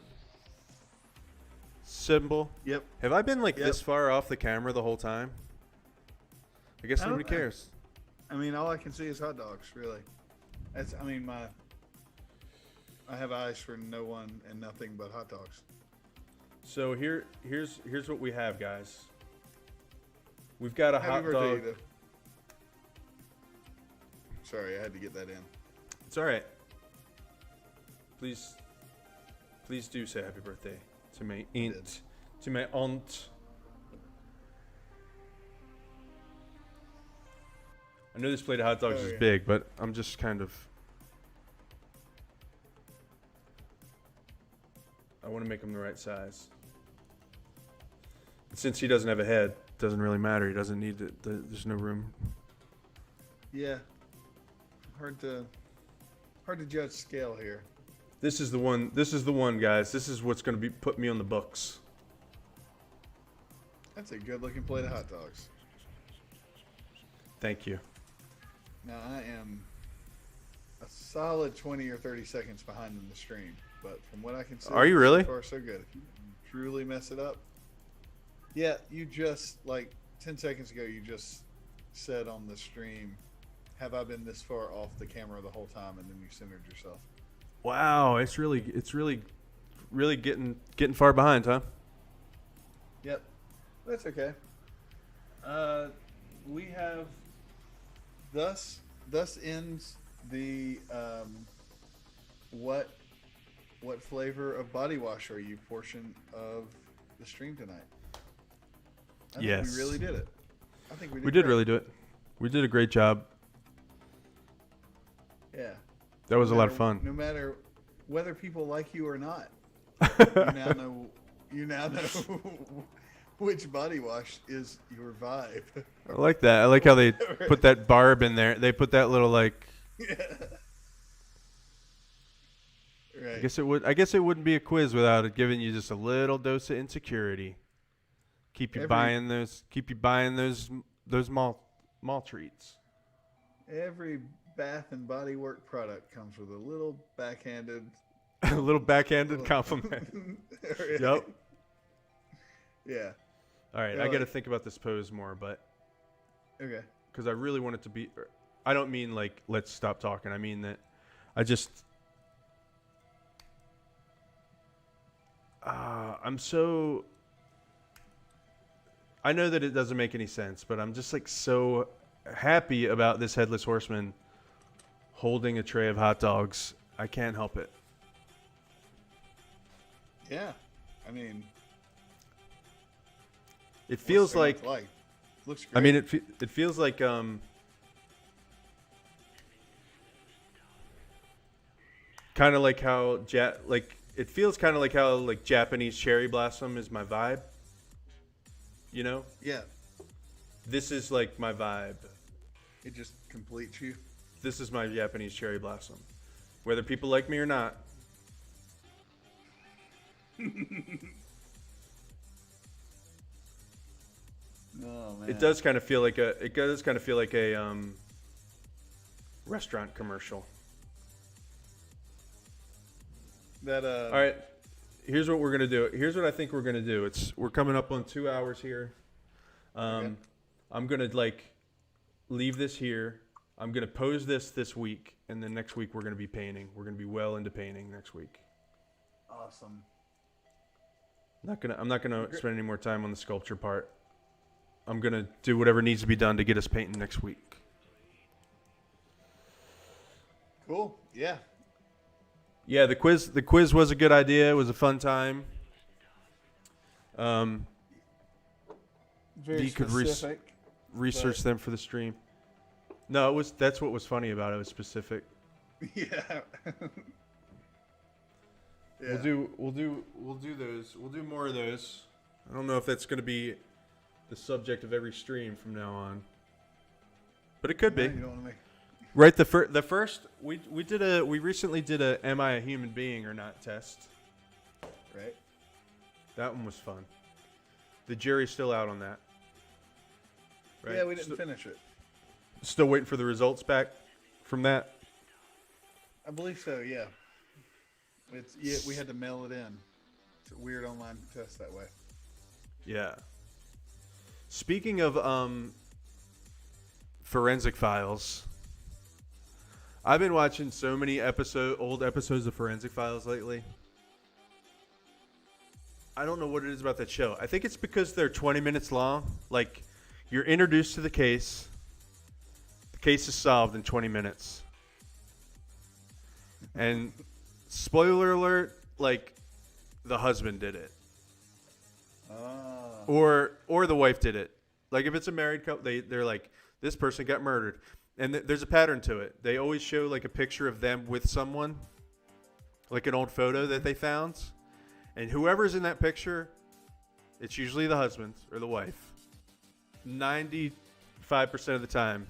symbol. Yep. Have I been like this far off the camera the whole time? I guess I nobody don't know. cares. I mean, all I can see is hot dogs. Really. That's. I mean, I have eyes for no one and nothing but hot dogs. So here's what we have, guys. We've got a Happy hot birthday, dog. Ida. Sorry, I had to get that in. It's all right. Please do say happy birthday to my aunt. To my aunt. I know this plate of hot dogs is big, but I'm just kind of. I want to make them the right size. And since he doesn't have a head, it doesn't really matter. He doesn't need it. There's no room. Yeah. Hard to judge scale here. This is the one. This is the one, guys. This is what's going to put me on the books. That's a good looking plate of hot dogs. Thank you. Now I am a solid 20 or 30 seconds behind in the stream, but from what I can see, Are you really? So far, so good. If you truly mess it up, yeah, you just like 10 seconds ago, you just said on the stream, "Have I been this far off the camera the whole time?" And then you centered yourself. Wow, it's really getting far behind, huh? Yep, that's okay. We have thus ends the what flavor of body wash are you portion of the stream tonight. I think we really did it. I think we did. We did great. really do it. We did a great job. Yeah. That was a lot of fun. No matter whether people like you or not, you now know which body wash is your vibe. I like that. I like how they put that barb in there. They put that little like. Yeah. Right. I guess it wouldn't be a quiz without it giving you just a little dose of insecurity. Keep you buying those mall treats. Every Bath and Body Work product comes with a little backhanded A little backhanded compliment. Right. Yep. Yeah. All right, I got to think about this pose more, but Okay. because I really want it to be. I don't mean like let's stop talking. I mean that I'm so. I know that it doesn't make any sense, but I'm just like so happy about this headless horseman holding a tray of hot dogs. I can't help it. Yeah. I mean, It feels like. Looks great. I mean, it feels like kind of like how it feels kind of like how like Japanese cherry blossom is my vibe. You know? Yeah. This is like my vibe. It just completes you. This is my Japanese cherry blossom. Whether people like me or not. Oh man. It does kind of feel like a restaurant commercial. That All right. Here's what we're going to do. Here's what I think we're going to do. We're coming up on 2 hours here. Okay. I'm going to leave this here. I'm going to pose this week, and then next week we're going to be painting. We're going to be well into painting next week. Awesome. I'm not gonna spend any more time on the sculpture part. I'm gonna do whatever needs to be done to get us painting next week. Cool. Yeah. Yeah, the quiz was a good idea. It was a fun time. Very You could specific. Research them for the stream. No, that's what was funny about it. It was specific. Yeah. Yeah. We'll do those. We'll do more of those. I don't know if that's gonna be the subject of every stream from now on. But it could No, be. you don't want to make. Right, the first we recently did a am I a human being or not test. Right. That one was fun. The jury's still out on that. Right? Yeah, we didn't finish it. Still waiting for the results back from that. I believe so. Yeah. We had to mail it in. It's a weird online test that way. Yeah. Speaking of Forensic Files, I've been watching so many old episodes of Forensic Files lately. I don't know what it is about that show. I think it's because they're 20 minutes long. Like, you're introduced to the case. The case is solved in 20 minutes. And spoiler alert, like, the husband did it. Ah. Or the wife did it. Like, if it's a married couple, they're like, this person got murdered. And there's a pattern to it. They always show, like, a picture of them with someone. Like an old photo that they found. And whoever's in that picture, it's usually the husband or the wife. 95% of the time.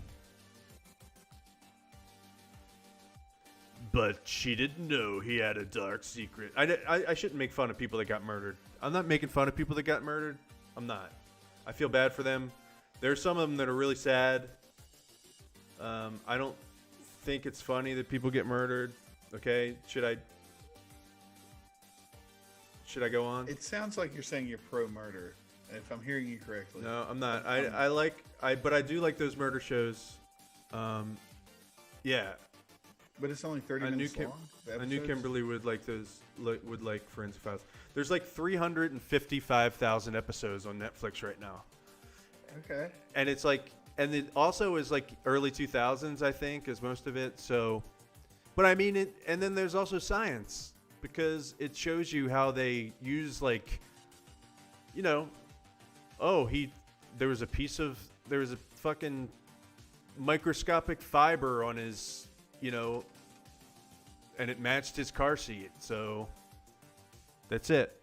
But she didn't know he had a dark secret. I shouldn't make fun of people that got murdered. I'm not making fun of people that got murdered. I'm not. I feel bad for them. There's some of them that are really sad. I don't think it's funny that people get murdered. Okay, should I go on? It sounds like you're saying you're pro murder, if I'm hearing you correctly. No, I'm not. But I do like those murder shows. Yeah. But it's only 30 minutes long. I knew Kimberly would like those. Would like Forensic Files. There's like 355,000 episodes on Netflix right now. Okay. And it's like, and it also is like early 2000s, I think, is most of it. So, but I mean it. And then there's also science, because it shows you how they use, like, you know, there was a fucking microscopic fiber on his, you know, and it matched his car seat. So that's it.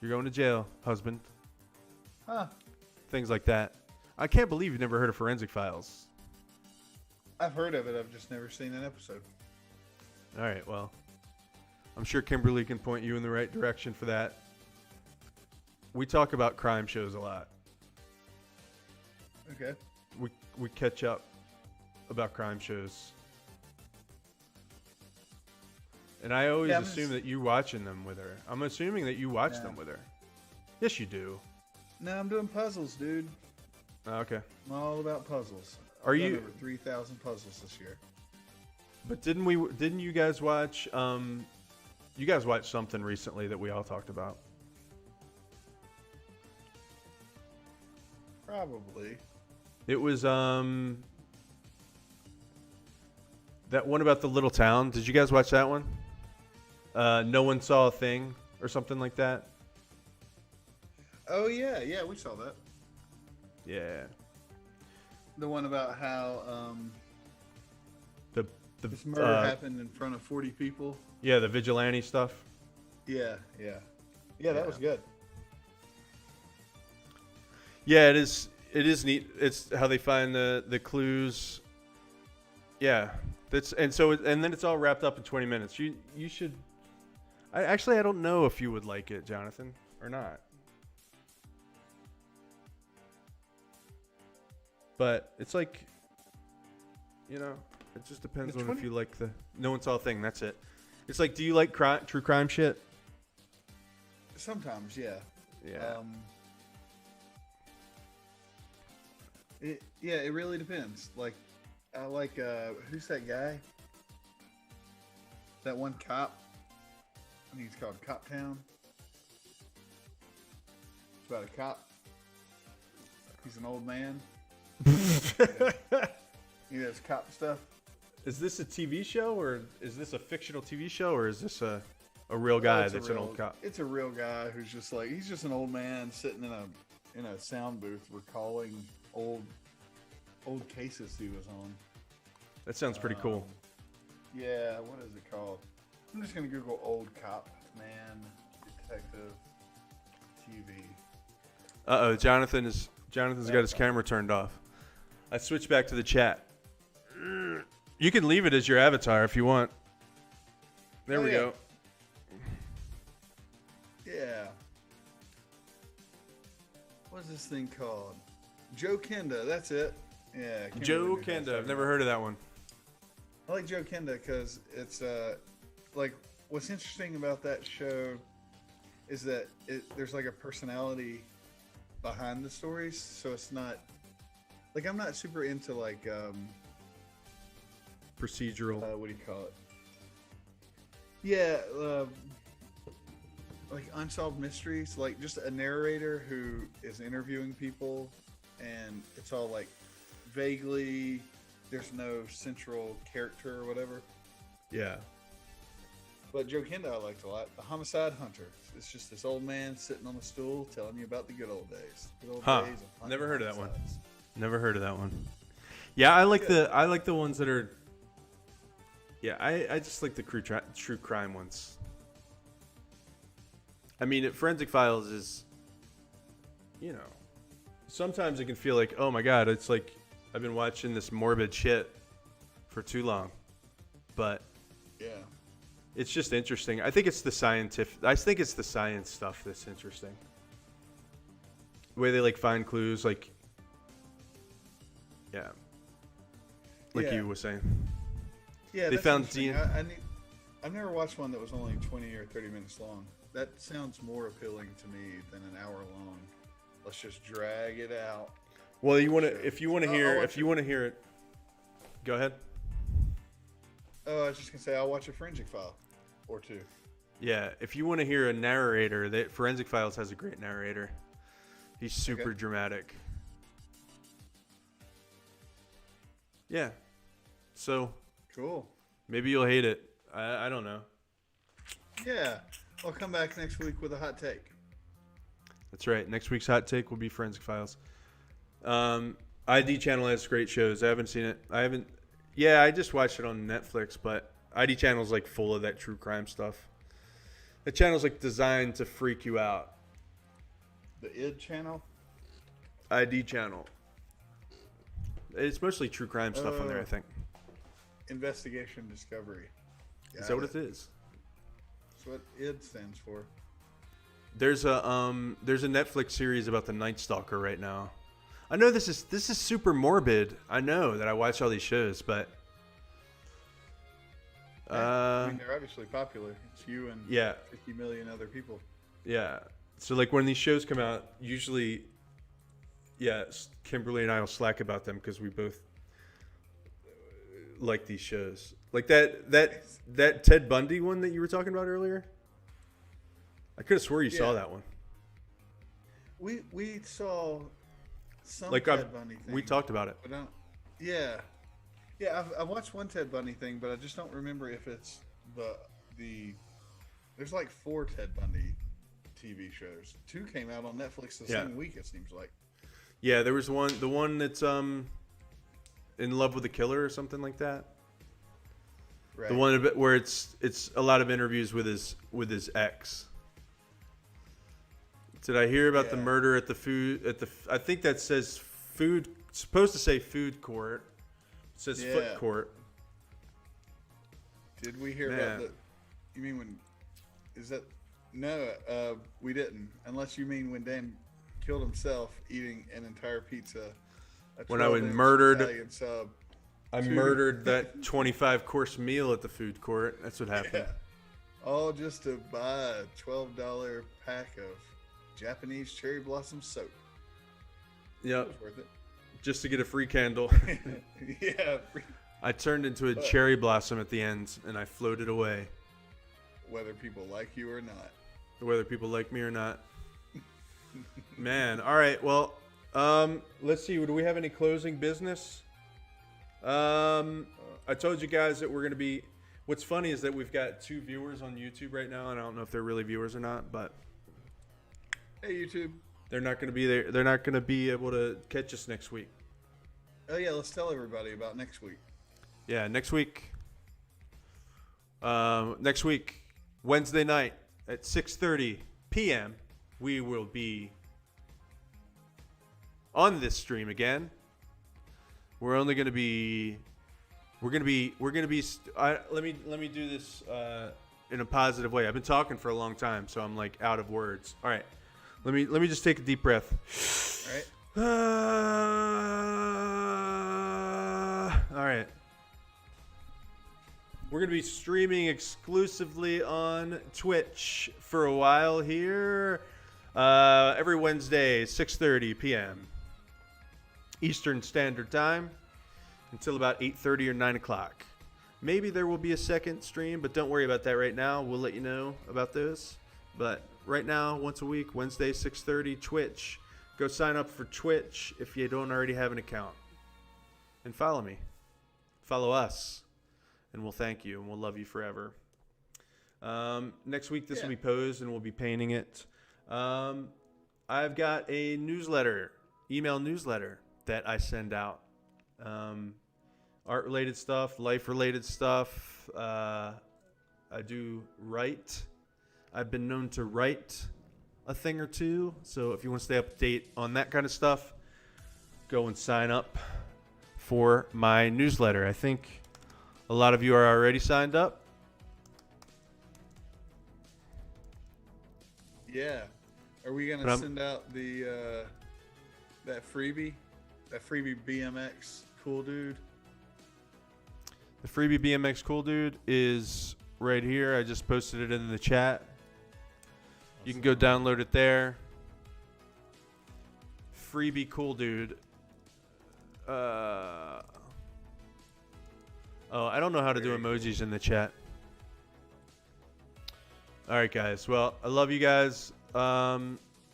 You're going to jail, husband. Huh. Things like that. I can't believe you've never heard of Forensic Files. I've heard of it. I've just never seen an episode. All right, well, I'm sure Kimberly can point you in the right direction for that. We talk about crime shows a lot. Okay. We catch up about crime shows. And I always assume that you watching them with her. I'm assuming that you watch them with her. Yes, you do. No, I'm doing puzzles, dude. Okay. I'm all about puzzles. Are I've done you? over 3,000 puzzles this year? But didn't you guys watch? You guys watched something recently that we all talked about. Probably. It was that one about the little town. Did you guys watch that one? No one saw a thing or something like that. Oh yeah, we saw that. Yeah. The one about how The this murder happened in front of 40 people. Yeah, the vigilante stuff. Yeah, that was good. Yeah, it is neat. It's how they find the clues. Yeah, and then it's all wrapped up in 20 minutes. You should. I don't know if you would like it, Jonathan, or not. But it's like, you know, it just depends on if you like the no one saw a thing. That's it. It's like, do you like true crime shit? Sometimes, yeah. Yeah. It really depends. Like, I like who's that guy? That one cop. I think it's called Cop Town. It's about a cop. He's an old man. He does cop stuff. Is this a TV show, or is this a fictional TV show, or is this a real guy that's an old cop? It's a real guy who's just like, he's just an old man sitting in a sound booth recalling old cases he was on. That sounds pretty cool. Yeah, what is it called? I'm just gonna Google old cop man detective TV. Jonathan is Jonathan's got his camera turned off. I switched back to the chat. You can leave it as your avatar if you want. There we go. Yeah. What's this thing called? Joe Kenda. That's it. Yeah. I can't Joe remember who Kenda. that's I've never heard of that one. I like Joe Kenda because it's like what's interesting about that show is that there's like a personality behind the stories, so it's not like I'm not super into like Procedural. what do you call it? Yeah, like unsolved mysteries, like just a narrator who is interviewing people, and it's all like vaguely. There's no central character or whatever. Yeah. But Joe Kenda I liked a lot. The Homicide Hunter. It's just this old man sitting on a stool telling you about the good old days. Good old Huh. days of hunting Never heard of that one. homicides. Never heard of that one. Yeah, I like the ones that are. Yeah, I just like the true crime ones. I mean, Forensic Files is, you know, sometimes it can feel like, oh my god, it's like I've been watching this morbid shit for too long, but Yeah. it's just interesting. I think it's the science stuff that's interesting. The way they like find clues, like, yeah, like Yeah. you were saying. Yeah, They that's found interesting. DNA. I've never watched one that was only 20 or 30 minutes long. That sounds more appealing to me than an hour long. Let's just drag it out. Well, you want to Sure. if you want to I'll hear watch it, go ahead. Oh, I was just gonna say I'll watch a Forensic File or two. Yeah, if you want to hear a narrator, Forensic Files has a great narrator. He's super dramatic. Yeah. So Cool. maybe you'll hate it. I don't know. Yeah, I'll come back next week with a hot take. That's right. Next week's hot take will be Forensic Files. ID Channel has great shows. I haven't seen it. Yeah, I just watched it on Netflix, but ID Channel's like full of that true crime stuff. The channel's like designed to freak you out. The ID channel. ID Channel. It's mostly true crime stuff on there, I think. Investigation Discovery. Is that what it is? That's what ID stands for. There's a Netflix series about the Night Stalker right now. I know this is super morbid. I know that I watch all these shows, but I mean, they're obviously popular. It's you and yeah, 50 million other people. yeah. So like when these shows come out, usually, yeah, Kimberly and I will slack about them because we both like these shows. Like that Ted Bundy one that you were talking about earlier. I could have swore you saw that one. We saw some Like Ted Bundy thing. we talked about it. But yeah. I've watched one Ted Bundy thing, but I just don't remember if it's the. There's like 4 Ted Bundy TV shows. 2 came out on Netflix the same week. It seems like. Yeah, there was the one that's in love with the killer or something like that. Right. The one where it's a lot of interviews with his ex. Did I hear about the murder at the I think that says food. It's supposed to say food court. It says foot court. Did we hear about the? You mean when? Is that? No, we didn't. Unless you mean when Dan killed himself eating an entire pizza. When I murdered. Italian sub. I murdered that 25-course meal at the food court. That's what happened. Yeah. All just to buy a $12 pack of Japanese cherry blossom soap. Yep. It was worth it. Just to get a free candle. Yeah. I turned into a cherry blossom at the end, and I floated away. Whether people like you or not. Whether people like me or not. Man, all right. Well, let's see. Do we have any closing business? I told you guys that we're going to be... What's funny is that we've got 2 viewers on YouTube right now, and I don't know if they're really viewers or not, but... Hey, YouTube. They're not going to be there. They're not going to be able to catch us next week. Oh, yeah. Let's tell everybody about next week. Yeah, next week. Wednesday night at 6:30 p.m., we will be on this stream again. We're only going to be. Let me do this in a positive way. I've been talking for a long time, so I'm like out of words. All right, let me just take a deep breath. All right. All right. We're going to be streaming exclusively on Twitch for a while here. Every Wednesday, 6:30 p.m. Eastern Standard Time until about 8:30 or 9 o'clock. Maybe there will be a second stream, but don't worry about that right now. We'll let you know about those. But right now, once a week, Wednesday, 6:30, Twitch. Go sign up for Twitch if you don't already have an account. And follow me. Follow us. And we'll thank you, and we'll love you forever. Next week, this will be posed, and we'll be painting it. I've got a newsletter, email newsletter that I send out. Art-related stuff, life-related stuff. I do write. I've been known to write a thing or two. So if you want to stay up to date on that kind of stuff, go and sign up for my newsletter. I think a lot of you are already signed up. Yeah. Are we gonna send out the that freebie BMX cool dude? The freebie BMX cool dude is right here. I just posted it in the chat. You can go download it there. Freebie cool dude. I don't know how to do emojis in the chat. All right, guys. Well, I love you guys. I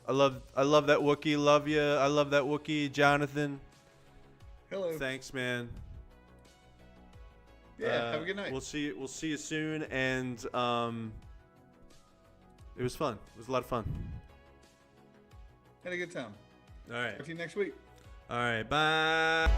love that Wookiee. Love you. I love that Wookiee, Jonathan. Hello. Thanks, man. Yeah. Have a good night. We'll see you soon. And it was fun. It was a lot of fun. Had a good time. All right. Talk to you next week. All right. Bye.